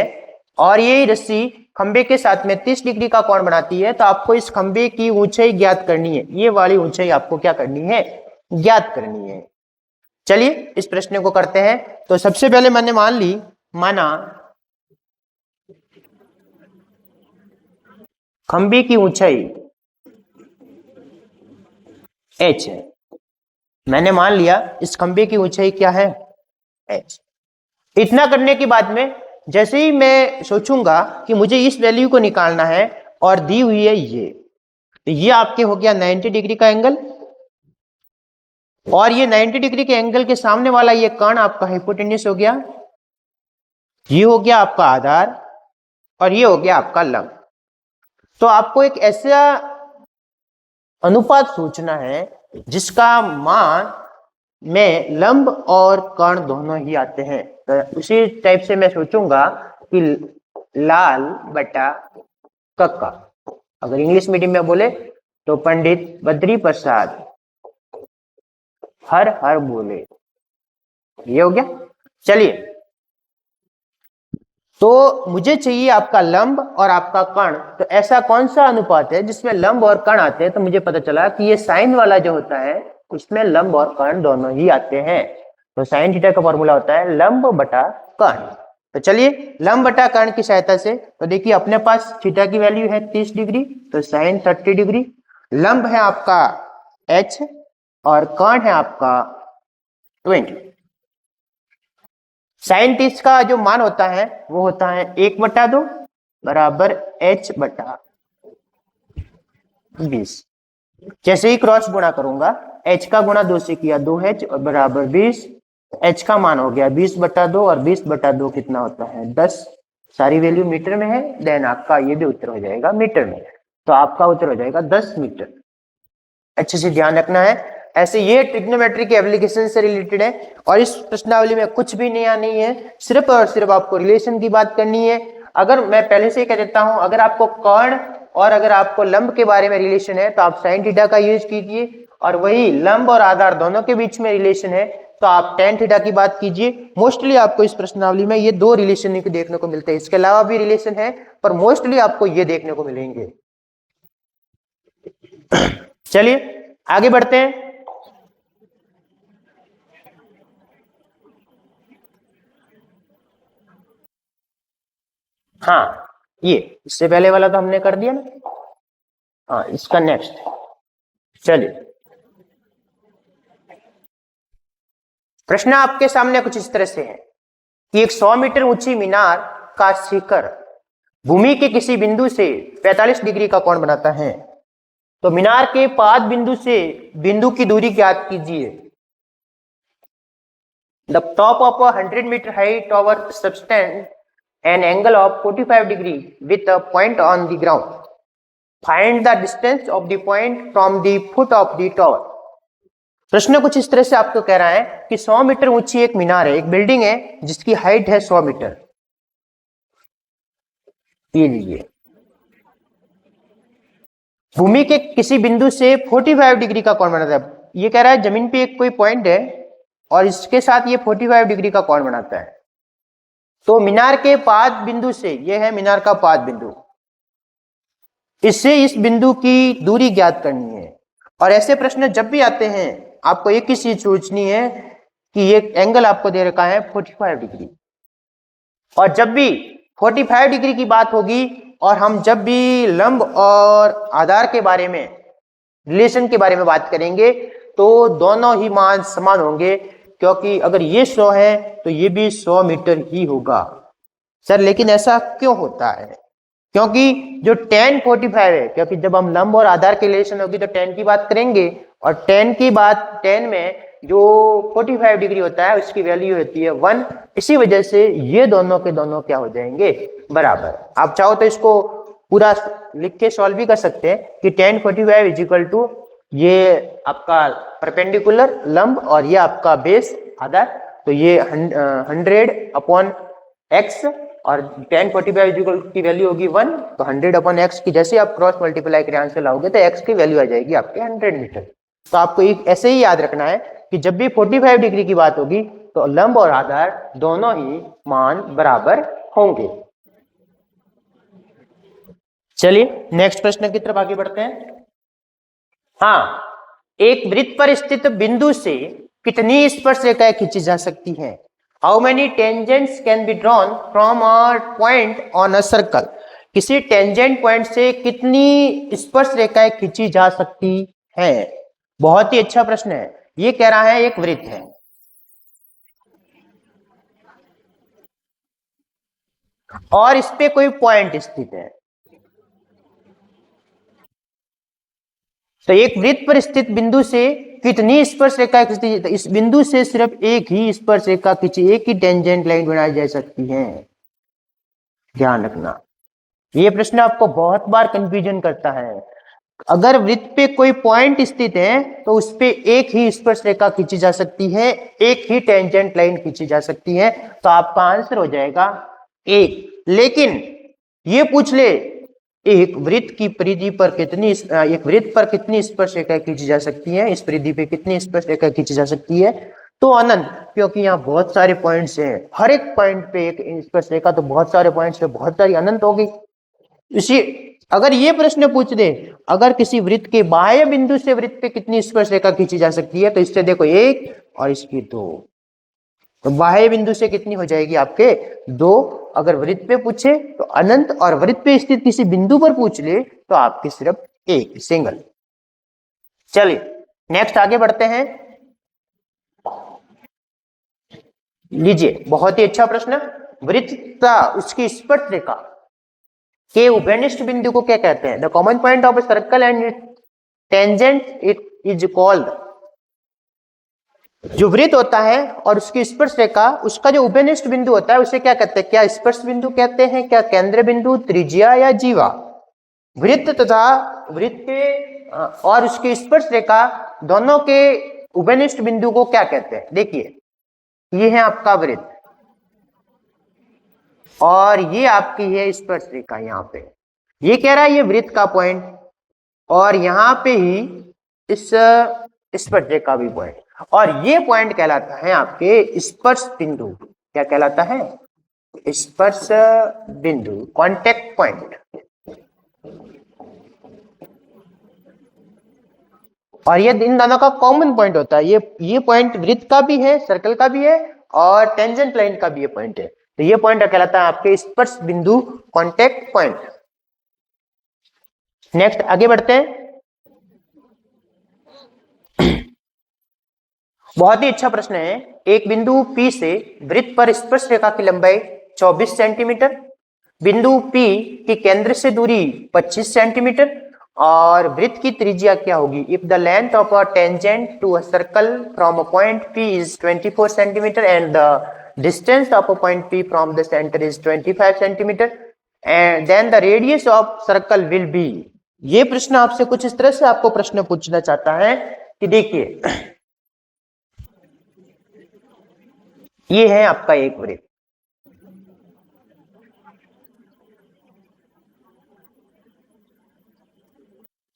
और ये रस्सी खंभे के साथ में 30 डिग्री का कोण बनाती है। तो आपको इस खंभे की ऊंचाई ज्ञात करनी है, ये वाली ऊंचाई आपको क्या करनी है? ज्ञात करनी है। चलिए इस प्रश्न को करते हैं। तो सबसे पहले मैंने माना खंभे की ऊंचाई h है। मैंने मान लिया इस खंभे की ऊंचाई क्या है? h। इतना करने के बाद में जैसे ही मैं सोचूंगा कि मुझे इस वैल्यू को निकालना है और दी हुई है ये, तो ये आपके हो गया 90 डिग्री का एंगल और ये 90 डिग्री के एंगल के सामने वाला ये कर्ण आपका हाइपोटेन्यूस हो गया, ये हो गया आपका आधार और ये हो गया आपका लंब। तो आपको एक ऐसा अनुपात सोचना है जिसका मान में लंब और कर्ण दोनों ही आते हैं। तो उसी टाइप से मैं सोचूंगा कि लाल बटा कक्का, अगर इंग्लिश मीडियम में बोले तो पंडित बद्री प्रसाद हर हर बोले, ये हो गया। चलिए, तो मुझे चाहिए आपका लंब और आपका कर्ण। तो ऐसा कौन सा अनुपात है जिसमें लंब और कर्ण आते हैं? तो मुझे पता चला कि ये साइन वाला जो होता है उसमें लंब और कर्ण दोनों ही आते हैं। तो साइन थीटा का फॉर्मूला होता है लंब बटा कर्ण। तो चलिए लंब बटा कर्ण की सहायता से, तो देखिए अपने पास थीटा की वैल्यू है 30 डिग्री, तो साइन 30 डिग्री, लंब है आपका h और कर्ण है आपका 20। साइन 30 का जो मान होता है वो होता है 1/2 बराबर h बटा 20। जैसे ही क्रॉस गुणा करूंगा, h का गुणा 2 से किया 2h और बराबर 20, h का मान हो गया 20/2 और 20/2 कितना होता है? 10। सारी वैल्यू मीटर में है, देन आपका ये भी उत्तर हो जाएगा मीटर में। तो आपका उत्तर हो जाएगा 10 मीटर। अच्छे से ध्यान रखना है। ऐसे ये ट्रिग्नोमेट्री के एप्लीकेशन से रिलेटेड है और इस प्रश्नावली में कुछ भी नया नहीं है, सिर्फ और सिर्फ आपको रिलेशन की बात करनी है। अगर मैं पहले से ही कह देता हूं, अगर आपको कर्ण और अगर आपको लंब के बारे में रिलेशन है तो आप साइन थीटा का यूज कीजिए, और वही लंब और आधार दोनों के बीच में रिलेशन है तो आप टेन थीटा की बात कीजिए। मोस्टली आपको इस प्रश्नावली में ये दो रिलेशन देखने को मिलते हैं, इसके अलावा भी रिलेशन है पर मोस्टली आपको ये देखने को मिलेंगे। चलिए आगे बढ़ते हैं। हाँ, ये इससे पहले वाला तो हमने कर दिया ना। हाँ, इसका नेक्स्ट। चलिए प्रश्न आपके सामने कुछ इस तरह से है कि एक 100 मीटर ऊंची मीनार का शिखर भूमि के किसी बिंदु से 45 डिग्री का कोण बनाता है। तो मीनार के पाद बिंदु से बिंदु की दूरी ज्ञात कीजिए। The top of 100 metre high tower subtend an angle of 45 degree with a point on the ground. Find the distance of the point from the foot of the tower. प्रश्न कुछ इस तरह से आपको कह रहा है कि 100 मीटर ऊंची एक मीनार है, एक बिल्डिंग है जिसकी हाइट है 100 मीटर। ये लीजिए, भूमि के किसी बिंदु से 45 डिग्री का कोण बनाता है। ये कह रहा है जमीन पे एक कोई पॉइंट है और इसके साथ ये 45 डिग्री का कोण बनाता है। तो मीनार के पाद बिंदु से, यह है मीनार का पाद बिंदु, इससे इस बिंदु की दूरी ज्ञात करनी है। और ऐसे प्रश्न जब भी आते हैं आपको एक ही चीज सोचनी है कि ये एंगल आपको दे रखा है 45 डिग्री, और जब भी 45 डिग्री की बात होगी और हम जब भी लंब और आधार के बारे में, रिलेशन के बारे में बात करेंगे, तो दोनों ही मान समान होंगे, क्योंकि अगर ये 100 है तो ये भी 100 मीटर ही होगा। सर लेकिन ऐसा क्यों होता है? क्योंकि जो tan 45 है, क्योंकि जब हम लंब और आधार के रिलेशन होगी तो tan की बात करेंगे, और tan में जो 45 डिग्री होता है उसकी वैल्यू होती है 1। इसी वजह से ये दोनों के दोनों क्या हो जाएंगे, बराबर। आप चाहो तो इसको पूरा लिख के सॉल्व भी कर सकते हैं कि tan 45 इज इक्वल टू ये आपका परपेंडिकुलर लंब और ये आपका बेस आधार, तो ये 100/x, और tan 45 इक्वल की वैल्यू होगी 1, तो 100/x की जैसे आप क्रॉस मल्टीप्लाई करके आंसर लाओगे तो x की वैल्यू आ जाएगी आपके 100 मीटर। तो आपको एक ऐसे ही याद रखना है कि जब भी 45 डिग्री की बात होगी तो लंब और आधार दोनों ही मान बराबर होंगे। चलिए नेक्स्ट प्रश्न की तरफ आगे बढ़ते हैं। हाँ, एक वृत्त पर स्थित बिंदु से कितनी स्पर्श रेखाएं खींची जा सकती हैं? How many tangents can be drawn from a point on a circle? किसी टेंजेंट पॉइंट से कितनी स्पर्श रेखाएं खींची जा सकती हैं? बहुत ही अच्छा प्रश्न है। ये कह रहा है एक वृत्त है और इस पे कोई पॉइंट स्थित है, तो एक वृत्त पर स्थित बिंदु से कितनी स्पर्श रेखाएं खींची? इस बिंदु से सिर्फ एक ही स्पर्श रेखा खींची, एक ही टेंजेंट लाइन बनाई जा सकती है। ध्यान रखना, ये प्रश्न आपको बहुत बार कंफ्यूजन करता है। अगर वृत्त पे कोई पॉइंट स्थित है तो उस पे एक ही स्पर्श रेखा खींची जा सकती है, एक ही टेंजेंट लाइन खींची जा सकती है, तो आपका आंसर हो जाएगा एक। लेकिन ये पूछ ले एक वृत्त की परिधि पर कितनी एक वृत्त पर कितनी स्पर्श रेखाएं खींची जा सकती हैं, इस परिधि पे कितनी स्पर्श रेखाएं खींची जा सकती है, तो अनंत, क्योंकि यहाँ बहुत सारे पॉइंट्स हैं, हर एक पॉइंट पे एक स्पर्श रेखा, तो बहुत सारे पॉइंट्स पे बहुत सारी अनंत होगी। इसी अगर ये प्रश्न पूछ दे अगर किसी वृत्त के बाह्य बिंदु से वृत्त पे कितनी स्पर्श रेखा खींची जा सकती है, तो इससे देखो एक और इसकी दो, तो बाह्य बिंदु से कितनी हो जाएगी आपके दो। अगर वृत्त पे पूछे तो अनंत, और वृत्त पे स्थित किसी बिंदु पर पूछ ले तो आपकी सिर्फ एक, सिंगल। चलिए नेक्स्ट आगे बढ़ते हैं। लीजिए बहुत ही अच्छा प्रश्न। वृत्त का उसकी स्पर्श रेखा के उभयनिष्ठ बिंदु को क्या कहते हैं? The common point of a circle and tangent it is called. जो वृत्त होता है और उसकी स्पर्श रेखा, उसका जो उभयनिष्ठ बिंदु होता है उसे क्या कहते हैं? क्या स्पर्श बिंदु कहते हैं, क्या केंद्र बिंदु, त्रिज्या या जीवा? वृत्त तथा वृत्त के और उसकी स्पर्श रेखा दोनों के उभयनिष्ठ बिंदु को क्या कहते हैं? देखिए ये है आपका वृत्त और ये आपकी है स्पर्श रेखा। यहाँ पे ये कह रहा है ये वृत्त का पॉइंट, और यहाँ पे ही इस स्पर्श रेखा भी पॉइंट, और ये पॉइंट कहलाता है आपके स्पर्श बिंदु। क्या कहलाता है? स्पर्श बिंदु, कॉन्टेक्ट पॉइंट। और ये इन दोनों का कॉमन पॉइंट होता है। ये पॉइंट वृत्त का भी है, सर्कल का भी है, और टेंजेंट लाइन का भी ये पॉइंट है। तो ये पॉइंट कहलाता है आपके स्पर्श बिंदु, कॉन्टेक्ट पॉइंट। नेक्स्ट आगे बढ़ते हैं। बहुत ही अच्छा प्रश्न है। एक बिंदु P से वृत्त पर स्पर्श रेखा की लंबाई 24 सेंटीमीटर, बिंदु P की केंद्र से दूरी 25 सेंटीमीटर, और वृत्त की त्रिज्या क्या होगी? If the length of a tangent to a circle from a point P is 24 centimetre and the distance of a point P from the centre is 25 centimetre and then the radius of circle will be. ये प्रश्न आपसे कुछ इस तरह से आपको प्रश्न पूछना चाहता है कि देखिए ये है आपका एक वृत्त,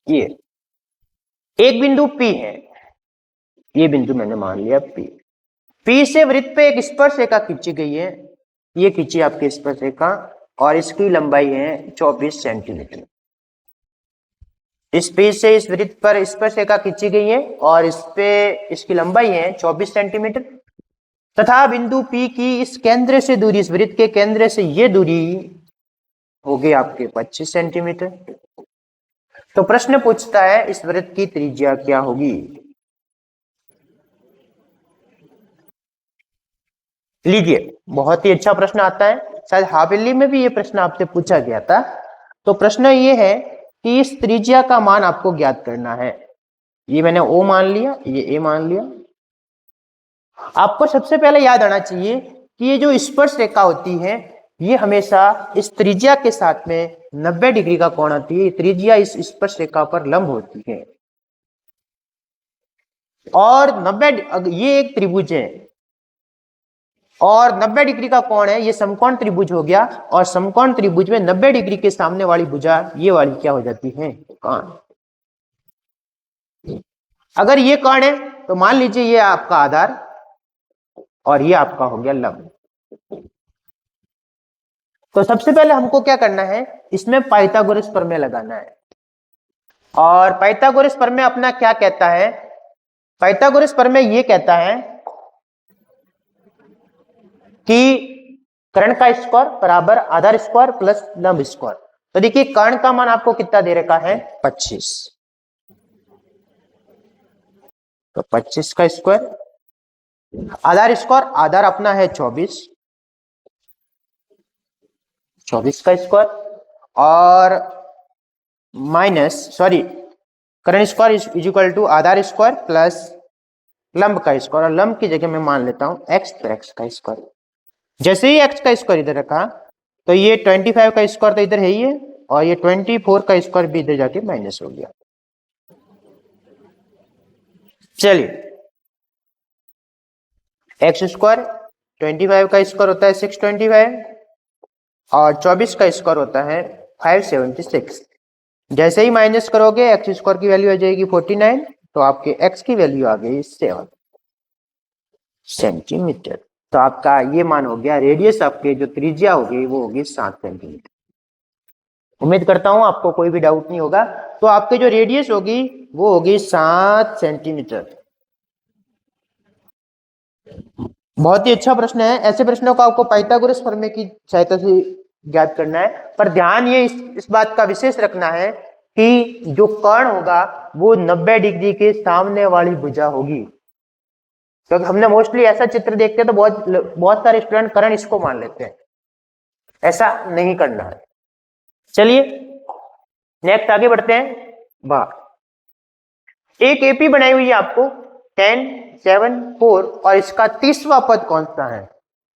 ये एक बिंदु P है, ये बिंदु मैंने मान लिया P से वृत्त पे एक स्पर्श रेखा खींची गई है, ये खींची आपकी स्पर्श रेखा और इसकी लंबाई है 24 सेंटीमीटर। इस पेज से इस वृत्त पर स्पर्शरेखा खींची गई है और इस पे इसकी लंबाई है 24 सेंटीमीटर तथा बिंदु P की इस केंद्र से दूरी, इस वृत्त के केंद्र से ये दूरी होगी आपके 25 सेंटीमीटर। तो प्रश्न पूछता है इस वृत्त की त्रिज्या क्या होगी। लीजिए, बहुत ही अच्छा प्रश्न आता है, शायद हावेली में भी ये प्रश्न आपसे पूछा गया था। तो प्रश्न ये है कि इस त्रिज्या का मान आपको ज्ञात करना है। ये मैंने O मान लिया, ये A मान लिया। आपको सबसे पहले याद आना चाहिए कि ये जो स्पर्श रेखा होती है ये हमेशा इस त्रिज्या के साथ में 90 डिग्री का कोण आती है। त्रिज्या इस स्पर्श रेखा पर लंब होती है और 90 ये एक त्रिभुज है और 90 डिग्री का कोण है, ये समकोण त्रिभुज हो गया और समकोण त्रिभुज में 90 डिग्री के सामने वाली भुजा ये वाली क्या हो जाती है, कोण। अगर ये कोण है तो मान लीजिए ये आपका आधार और ये आपका हो गया लंब। तो सबसे पहले हमको क्या करना है, इसमें पाइथागोरस प्रमेय लगाना है। और पाइथागोरस प्रमेय अपना क्या कहता है, पाइथागोरस प्रमेय ये कहता है कि कर्ण का स्क्वायर बराबर आधार स्क्वायर प्लस लंब स्क्वायर। तो देखिए कर्ण का मान आपको कितना दे रखा है, 25। तो 25 का स्क्वायर, आधार स्क्वायर, आधार अपना है 24, 24 का स्क्वायर और कर्ण स्क्वायर इज इक्वल टू आधार स्क्वायर प्लस लंब का स्क्वायर। और लंब की जगह मैं मान लेता हूं x, तो x का स्क्वायर। जैसे ही x का स्क्वायर इधर रखा तो ये 25 का स्क्वायर तो इधर है ही है और ये 24 का स्क्वायर भी इधर जाके माइनस हो गया। चलिए x स्क्वायर 25 का स्क्वायर होता है 625 और 24 का स्क्वायर होता है 576। जैसे ही माइनस करोगे x स्क्वायर की वैल्यू आ जाएगी 49, तो आपके x की वैल्यू आ गई 7 सेंटीमीटर। तो आपका ये मान हो गया, रेडियस आपके जो त्रिज्या होगी वो होगी 7 सेंटीमीटर। उम्मीद करता हूं आपको कोई भी डाउट नहीं होगा। तो आपके जो रेडियस होगी वो होगी 7 सेंटीमीटर। बहुत ही अच्छा प्रश्न है। ऐसे प्रश्नों को आपको पाइथागोरस प्रमेय की सहायता से ज्ञात करना है, पर ध्यान ये इस बात का विशेष रखना है कि जो कर्ण होगा वो 90 डिग्री के सामने वाली भुजा होगी। क्योंकि हमने मोस्टली ऐसा चित्र देखते हैं तो बहुत सारे स्टूडेंट कर्ण इसको मान लेते हैं, ऐसा नहीं करना है। चलिए नेक्स्ट आगे बढ़ते हैं। एक एपी बनाई हुई है आपको 10, 7, 4 और इसका 30वां पद कौन सा है।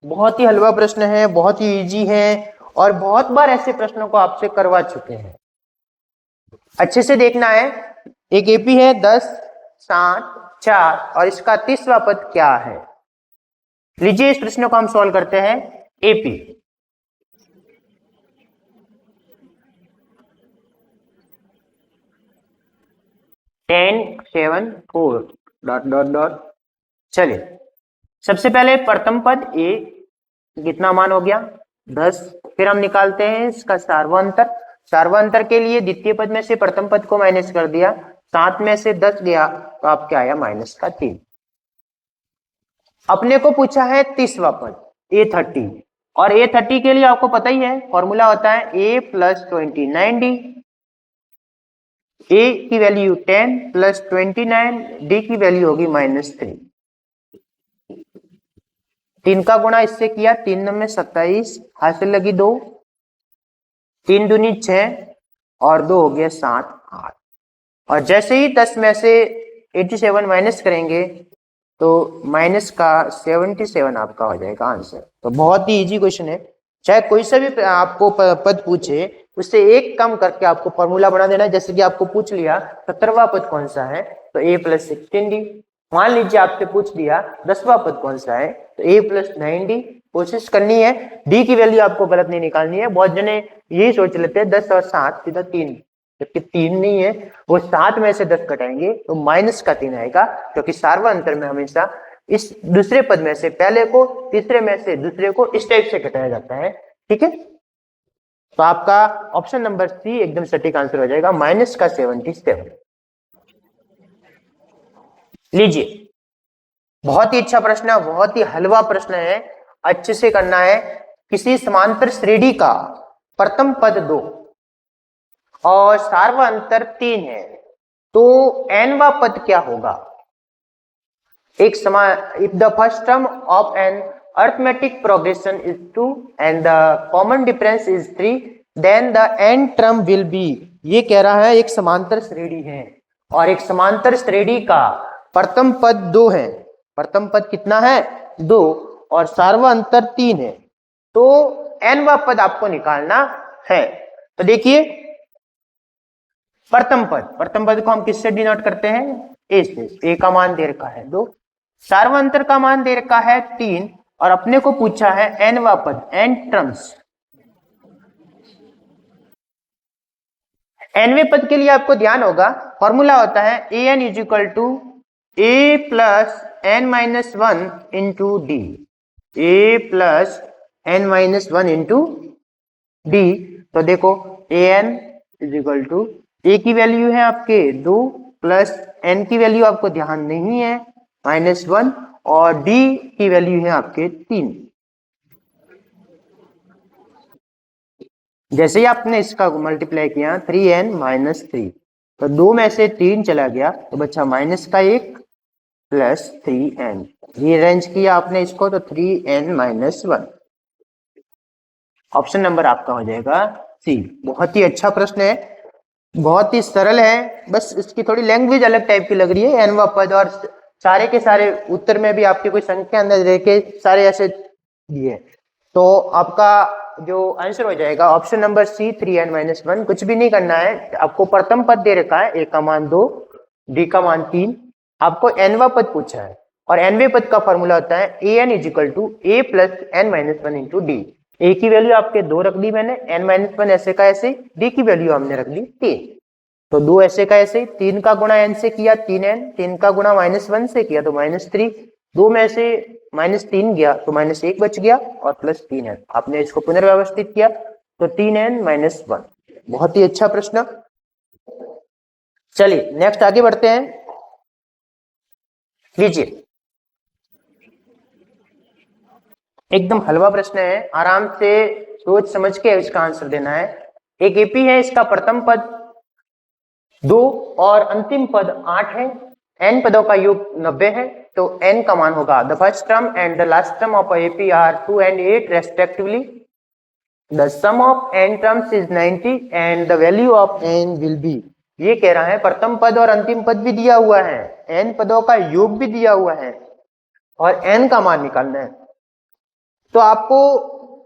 बहुत ही हलवा प्रश्न है, बहुत ही इजी है और बहुत बार ऐसे प्रश्नों को आपसे करवा चुके हैं। अच्छे से देखना है। एक एपी है 10, 7, 4 और इसका 30वां पद क्या है। लीजिए इस प्रश्न को हम सॉल्व करते हैं। AP ten, 7, 4 dot dot dot. चलिए सबसे पहले प्रथम पद ए, कितना मान हो गया 10। फिर हम निकालते हैं इसका सार्वंतर। सार्वंतर के लिए द्वितीय पद में से प्रथम पद को माइनस कर दिया, 7 में से 10 गया तो आप क्या आया -3। अपने को पूछा है 30वां पद A30 और A30 के लिए आपको पता ही है फॉर्मूला होता है A + 29D। A की वैल्यू 10 + 29, D की वैल्यू होगी -3। 3 का गुणा इससे किया, 3 में 27, हासिल लगी 2, 3 दूनी 6 और 2 हो गया 7, 8। और जैसे ही 10 में से 87 माइनस करेंगे तो माइनस का 77 आपका हो जाएगा आंसर। तो बहुत ही इजी क्वेश्चन है। चाहे कोई सा भी आपको पद पूछे उससे एक कम करके आपको फॉर्मूला बना देना है। जैसे कि आपको पूछ लिया 17वां पद कौन सा है तो A + 16D। मान लीजिए आपसे पूछ दिया 10वां पद कौन सा है तो A + 9D। कोशिश करनी है D की वैल्यू आपको गलत नहीं निकालनी है। बहुत जने यही सोच लेते हैं 10 और 7 सीधा 3, जबकि 3 नहीं है, वो 7 में से 10 घटाएंगे तो -3 आएगा। क्योंकि सार्वंतर में हमेशा इस दूसरे पद में से पहले को, तीसरे में से दूसरे को इस टाइप से घटाया जाता है। ठीक है, तो आपका ऑप्शन नंबर सी एकदम सटीक आंसर हो जाएगा, माइनस का 77। लीजिए, बहुत ही अच्छा प्रश्न है, बहुत ही हलवा प्रश्न है, अच्छे से करना है। किसी समांतर श्रेणी का प्रथम पद 2 और सार्वअंतर 3 है, तो nवा पद क्या होगा? एक समान, if the first term of an arithmetic progression is 2 and the common difference is 3, then the n term will be. ये कह रहा है एक समांतर श्रेणी है और एक समांतर श्रेणी का प्रथम पद 2 है। प्रथम पद कितना है? 2 और सार्वअंतर 3 है, तो nवा पद आपको निकालना है। तो देखिए, प्रथम पद को हम किससे डिनोट करते हैं? ए से। ए का मान दे रखा है 2, सार्वअंतर का मान दे रखा है 3 और अपने को पूछा है nवा पद, n टर्म्स। nवें पद के लिए आपको ध्यान होगा, फॉर्मूला होता है an is equal to a plus n minus 1 into d. A plus n minus 1 into d. तो देखो, an is equal to, a की वैल्यू है आपके 2 प्लस एन की वैल्यू आपको ध्यान नहीं है -1 और डी की वैल्यू है आपके 3। जैसे ही आपने इसका मल्टीप्लाई किया 3n माइनस 3, तो 2 में से 3 चला गया तो बच्चा माइनस का 1 प्लस 3n। रीअरेंज किया आपने इसको तो 3n माइनस 1। ऑप्शन नंबर आपका हो जाएगा सी। बहुत ही अच्छा प्रश्न है, बहुत ही सरल है, बस इसकी थोड़ी लैंग्वेज अलग टाइप की लग रही है। nवा पद और सारे के सारे उत्तर में भी आपके कोई संख्या अंदर देके सारे ऐसे दिए, तो आपका जो आंसर हो जाएगा option number C 3n minus 1। कुछ भी नहीं करना है, आपको प्रथम पद दे रखा है, ए का मान 2, डी का मान 3, आपको nवा पद पूछा है और nवे पद का फॉर्मूला होता है an is equal to a plus n minus 1 into d. A की वैल्यू आपके 2 रख दी मैंने, n माइनस 1 ऐसे का ऐसे, डी की वैल्यू हमने रख ली 3, तो 2 ऐसे का ऐसे, 3 का गुणा n से किया 3n, 3 का गुणा -1 से किया तो -3, 2 में से -3 गया तो -1 बच गया और प्लस 3n। आपने इसको पुनर्व्यवस्थित किया तो 3n माइनस 1। बहुत ही अच्छा प्रश्न। चलिए नेक्स्ट आगे बढ़ते हैं। लीजिए, एकदम हलवा प्रश्न है, आराम से सोच समझ के इसका आंसर देना है। एक एपी है, इसका प्रथम पद 2 और अंतिम पद 8 है, n पदों का योग 90 है, तो n का मान होगा, the first term and the last term of AP are 2 and 8 respectively, the sum of n terms is 90 and the value of n will be. ये कह रहा है प्रथम पद और अंतिम पद भी दिया हुआ है, n पदों का योग भी दिया हुआ है और n का मान निकालना है। तो आपको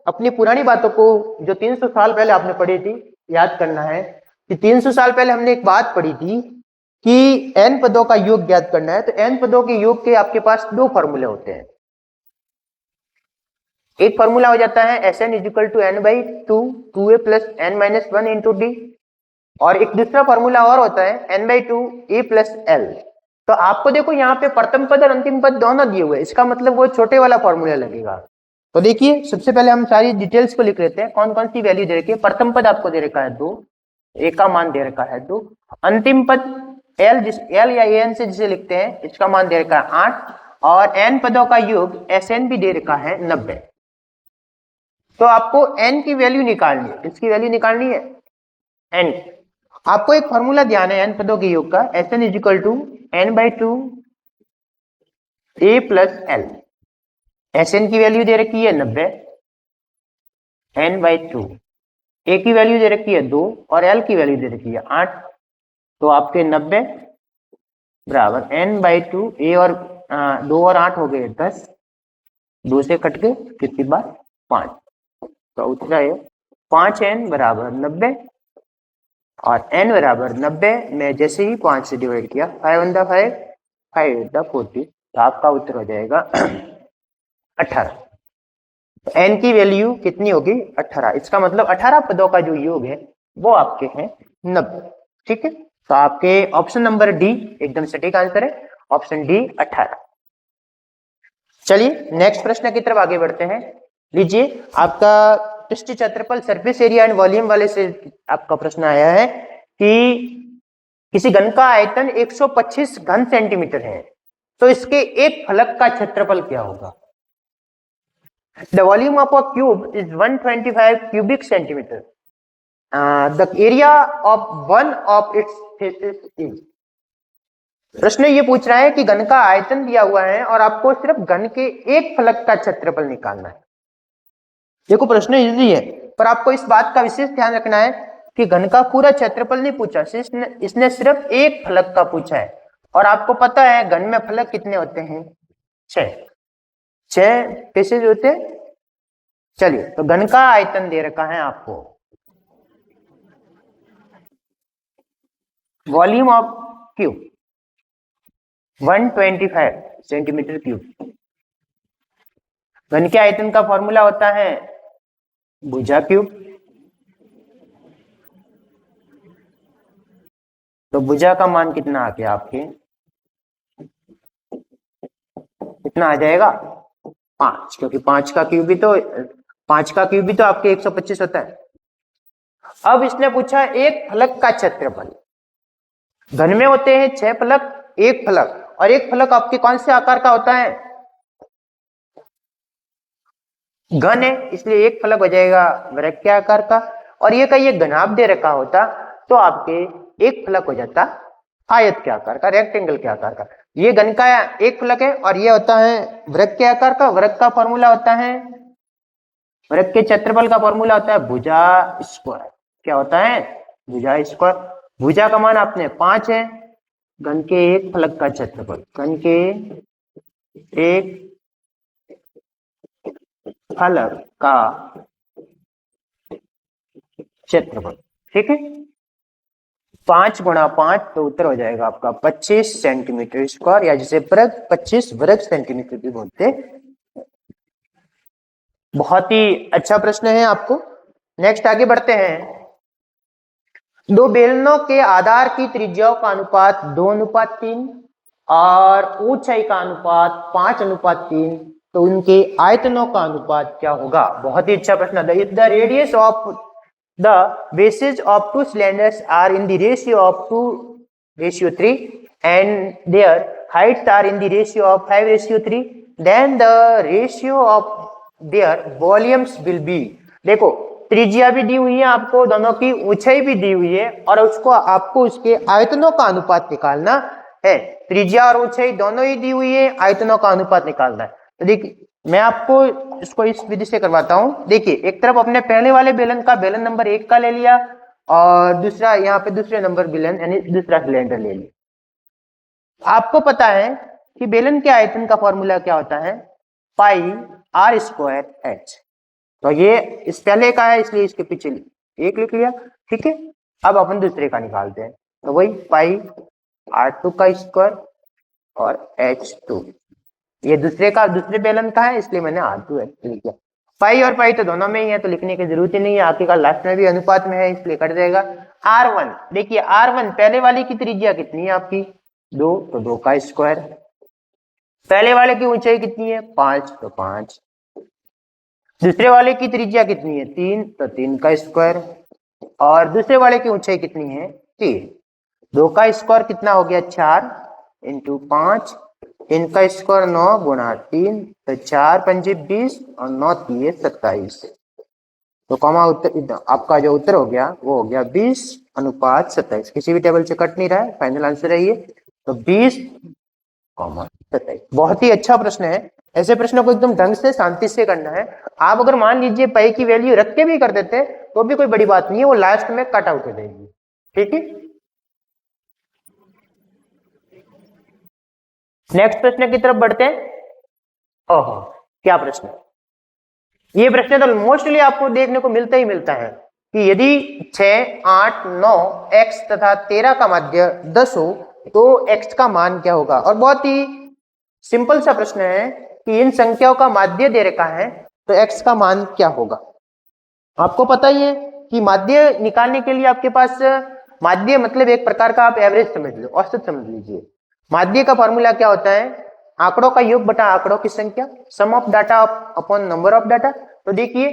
अपनी पुरानी बातों को जो 300 साल पहले आपने पढ़ी थी याद करना है कि 300 साल पहले हमने एक बात पढ़ी थी कि n पदों का योग ज्ञात करना है, तो n पदों के योग के आपके पास 2 फॉर्मूले होते हैं। एक फॉर्मूला हो जाता है Sn is equal to n by 2 2a plus n minus 1 into d, और एक दूसरा फॉर्मूला और होता है n by 2 a plus l. तो आपको देखो यहाँ पे प्रथम पद और अंतिम पद दोनों दिए हुए, इसका मतलब वो छोटे वाला फॉर्मूला लगेगा। तो देखिए, सबसे पहले हम सारी डिटेल्स को लिख लेते हैं, कौन कौन सी वैल्यू दे रखी है। प्रथम पद आपको दे रखा है 2, ए का मान दे रखा है 2, अंतिम पद एल, जिस एल या एन से जिसे लिखते हैं, इसका मान दे रखा है 8 और एन पदों का योग Sn भी दे रखा है 90। तो आपको n की वैल्यू निकालनी है, किसकी वैल्यू निकालनी है? n। आपको एक फॉर्मूला ध्यान है n पदों के योग का, Sn is equal to n by 2 a plus l. Sn की वैल्यू दे रखी है 90, n बाई 2, a की वैल्यू दे रखी है 2 और l की वैल्यू दे रखी है 8, तो आपके 90 बराबर n बाई 2, a और 2 और 8 हो गए 10, 2 से कट के कितनी बार 5, तो उत्तर है 5n बराबर 90 और n बराबर 90 में जैसे ही 5 से डिवाइड किया 5 वन द 5, 5 8 द 40, तो आपका उत्तर हो जाएगा 18। तो n की वैल्यू कितनी होगी? 18। इसका मतलब 18 पदों का जो योग है वो आपके हैं 90। ठीक है, तो आपके ऑप्शन नंबर डी एकदम सटीक आंसर है, ऑप्शन डी 18। चलिए नेक्स्ट प्रश्न की तरफ आगे बढ़ते हैं। लीजिए, आपका पृष्ठ क्षेत्रफल सरफेस एरिया एंड वॉल्यूम वाले से आपका प्रश्न आया है कि किसी घन का आयतन 125 घन सेंटीमीटर है, तो इसके एक फलक का क्षेत्रफल क्या होगा? The volume of a cube is 125 cubic centimeter. The area of one of its faces is. प्रश्न ये पूछ रहा है कि घन का आयतन दिया हुआ है और आपको सिर्फ घन के एक फलक का क्षेत्रफल निकालना है। देखो प्रश्न इजी है, पर आपको इस बात का विशेष ध्यान रखना है कि घन का पूरा क्षेत्रफल नहीं पूछा, इसने सिर्फ एक फलक का पूछा है। और आपको पता है घन में फलक कितने होते हैं? 6 फेसेस होते हैं। चलिए, तो घन का आयतन दे रखा है आपको, volume of cube 125 centimetre cube. घन के आयतन का फॉर्मूला होता है भुजा क्यूब। तो भुजा का मान कितना आ गया आपके? कितना आ जाएगा? 5, क्योंकि 5 का क्यूब भी तो आपके 125 होता है। अब इसने पूछा एक फलक का क्षेत्रफल। घन में होते हैं 6 फलक, एक फलक, और एक फलक आपके कौन से आकार का होता है? घन है, इसलिए एक फलक हो जाएगा वृत्त आकार का। और ये कहीं एक घनाभ दे रखा होता तो आपके एक फलक हो जाता आयत के आकार का, रेक्टेंगल के आकार का। ये घन का एक फलक है और ये होता है वृत्त के आकार का। वृत्त का फॉर्मूला होता है, वृत्त के क्षेत्रफल का फॉर्मूला होता है भुजा स्क्वायर। क्या होता है? भुजा स्क्वायर। भुजा का मान आपने 5 है, घन के एक फलक का क्षेत्रफल, घन के एक फलक का क्षेत्रफल। ठीक है, 5 गुणा 5, तो उत्तर हो जाएगा आपका 25 सेंटीमीटर स्क्वायर, या जिसे 25 वर्ग सेंटीमीटर भी बोलते। बहुत ही अच्छा प्रश्न है आपको। नेक्स्ट आगे बढ़ते हैं। दो बेलनों के आधार की त्रिज्याओं का अनुपात 2:3 और ऊंचाई का अनुपात 5:3, तो उनके आयतनों का अनुपात क्या होगा? बहुत ही अच्छा प्रश्न। The radius of the bases of two cylinders are in the ratio of 2:3 and their heights are in the ratio of 5:3, then the ratio of their volumes will be। देखो, त्रिज्या भी दी हुई है आपको, दोनों की ऊंचाई भी दी हुई है, और उसको आपको उसके आयतनों का अनुपात निकालना है। त्रिज्या और ऊंचाई दोनों ही दी हुई है, आयतनों का अनुपात निकालना है। तो देखिए, मैं आपको इसको इस विधि से करवाता हूं। देखिए, एक तरफ अपने पहले वाले बेलन का बेलन नंबर 1 का ले लिया, और दूसरा यहाँ पे दूसरे नंबर बेलन यानी दूसरा सिलेंडर ले लिया। आपको पता है कि बेलन के आयतन का फॉर्मूला क्या होता है? पाई आर स्क्वायर एच। तो ये इस पहले का है, इसलिए इसके पीछे 1 लिख लिया। ठीक है, अब अपन दूसरे का निकालते हैं। तो वही पाई R2 का स्क्वायर और H2। ये दूसरे बेलन का है, इसलिए मैंने R2 लिख दिया। पाई और पाई तो दोनों में ही है, तो लिखने की जरूरत ही नहीं है। आगे का लास्ट में भी अनुपात में है, इसलिए कट जाएगा। R1, देखिए R1 पहले वाले की त्रिज्या कितनी है आपकी? 2, तो 2 का स्क्वायर। पहले वाले की ऊंचाई कितनी है? 5, तो 5। दूसरे वाले की त्रिज्या कितनी है? 3, तो 3 का स्क्वायर। और दूसरे वाले की ऊंचाई कितनी है? 3। 2 का स्क्वायर कितना हो गया? 4 इंटू 5, इनका स्क्वायर 9 गुणा 3, तो 4 पंजे 20 और 9 3 27। तो कॉमा उत्तर आपका जो उत्तर हो गया वो हो गया 20:27। किसी भी टेबल से कट नहीं रहा है, फाइनल आंसर है ये। तो 20:27। बहुत ही अच्छा प्रश्न है। ऐसे प्रश्नों को एकदम ढंग से शांति से करना है। आप अगर मान लीजिए पाई की वैल्यू रख के भी कर देते तो भी कोई बड़ी बात नहीं है, वो लास्ट में कट आउट हो जाएगी। ठीक है, नेक्स्ट प्रश्न की तरफ बढ़ते हैं। ओहो, क्या प्रश्न है? ये प्रश्न तो मोस्टली आपको देखने को मिलता ही मिलता है कि यदि 6, 8, 9, x तथा 13 का माध्य 10 हो तो x का मान क्या होगा? और बहुत ही सिंपल सा प्रश्न है कि इन संख्याओं का माध्य दे रखा है, तो x का मान क्या होगा? आपको पता ही है कि माध्य निकालने के लिए आपके पास माध्य मतलब एक प्रकार का आप एवरेज समझ लो, औसत समझ लीजिए। माध्य का फॉर्मूला क्या होता है? आंकड़ों का योग बटा आंकड़ों की संख्या, sum of data upon number of data. तो देखिए,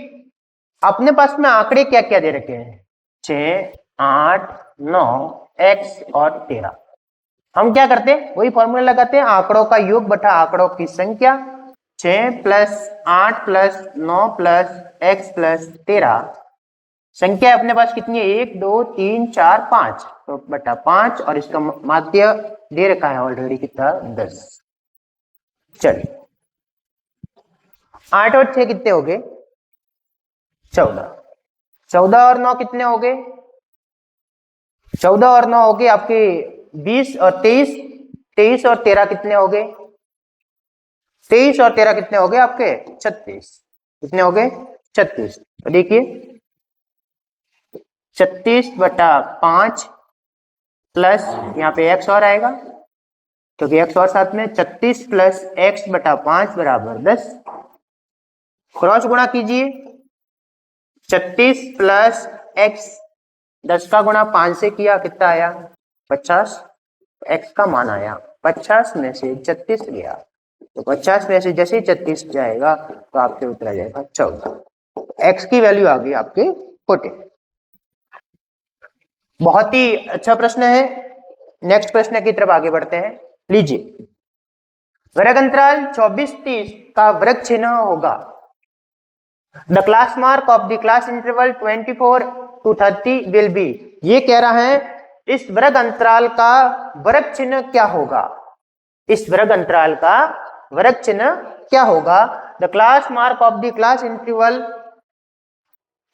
अपने पास में आंकड़े क्या क्या दे रखे हैं, 6, 8, 9, x और 13। हम क्या करते हैं, वही फॉर्मूला लगाते हैं, आंकड़ों का योग बटा आंकड़ों की संख्या। 6 plus 8 plus 9 plus x plus 13, संख्या अपने पास कितनी है, 1 2 3 4 5, तो बटा 5, और इसका माध्य दे रखा है ऑलरेडी कितना, 10। चलिए 8 और 6 कितने हो गए, 14। 14 और 9 कितने हो गए, 14 और 9 हो गए आपके 20 और 23। 23 और 13 कितने हो गए, 23 और 13 कितने हो गए आपके, 36। कितने हो गए, 36। तो देखिए 36 बटा 5 प्लस यहाँ पे x और आएगा, क्योंकि x और साथ में, 36 प्लस x बटा 5 बराबर 10। क्रॉस गुणा कीजिए, 36 प्लस x, 10 का गुणा 5 से किया, कितना आया, 50। x का मान आया 50 में से 36 गया, तो 50 में से जैसे ही 36 जाएगा तो आपके उत्तर आ जाएगा 14। x की वैल्यू आ गई आपके 14। बहुत ही अच्छा प्रश्न है। नेक्स्ट प्रश्न की तरफ आगे बढ़ते हैं। लीजिए, वर्ग अंतराल 24-30 का वर्ग चिन्ह होगा। The class mark of the class interval 24 to 30 will be. ये कह रहा है इस वर्ग अंतराल का वर्ग चिन्ह क्या होगा, इस वर्ग अंतराल का वर्ग चिन्ह क्या होगा। The class mark of the class interval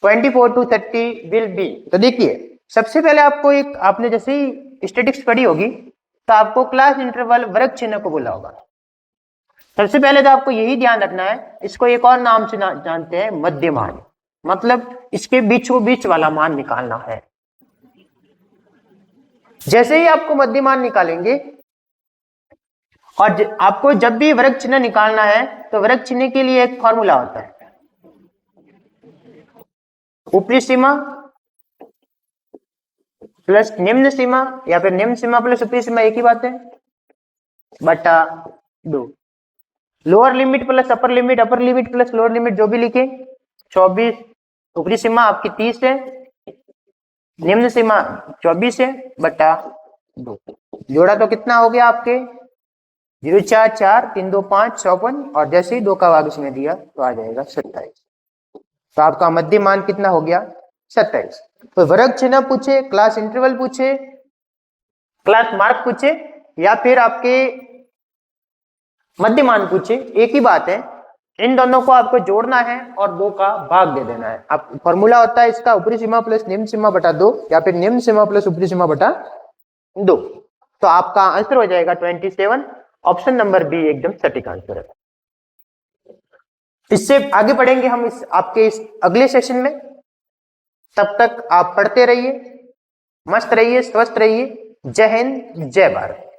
24 to 30 will be. तो देखिए सबसे पहले आपको एक, आपने जैसे ही स्टैटिक्स पढ़ी होगी तो आपको क्लास इंटरवल वर्ग चिन्ह को बोला होगा। सबसे पहले तो आपको यही ध्यान रखना है, इसको एक और नाम से जानते हैं, मध्यमान, मतलब इसके बीचों बीच वाला मान निकालना है। जैसे ही आपको मध्यमान निकालेंगे, और आपको जब भी वर्ग चिन्ह निकालना है तो वर्ग चिन्ह के लिए एक फॉर्मूला होता है, ऊपरी सीमा प्लस निम्न सीमा, या फिर निम्न सीमा प्लस ऊपरी सीमा, एक ही बात है, बटा 2। Lower limit plus upper limit plus lower limit, जो भी लिखे, 24। ऊपरी सीमा आपकी 30 है, निम्न सीमा 24 है, बटा 2। जोड़ा तो कितना हो गया आपके, 0 4 4 3 2 5 54, और जैसे ही 2 का भाग इसमें दिया तो आ जाएगा 27। तो आपका मध्य मान कितना हो गया, 27। तो वर्ग चिन्ह पूछे, क्लास इंटरवल पूछे, क्लास मार्क पूछे, या फिर आपके मध्य मान पूछे, एक ही बात है, इन दोनों को आपको जोड़ना है और 2 का भाग दे देना है। आप फॉर्मूला होता है इसका, ऊपरी सीमा प्लस निम्न सीमा बटा 2, या फिर निम्न सीमा प्लस ऊपरी सीमा बटा 2। तो आपका आंसर हो जाएगा 27। ऑप्शन नंबर बी एकदम सटीक आंसर है। इससे आगे बढ़ेंगे हम आपके इस अगले सेशन में। तब तक आप पढ़ते रहिए, मस्त रहिए, स्वस्थ रहिए। जय हिंद, जय भारत।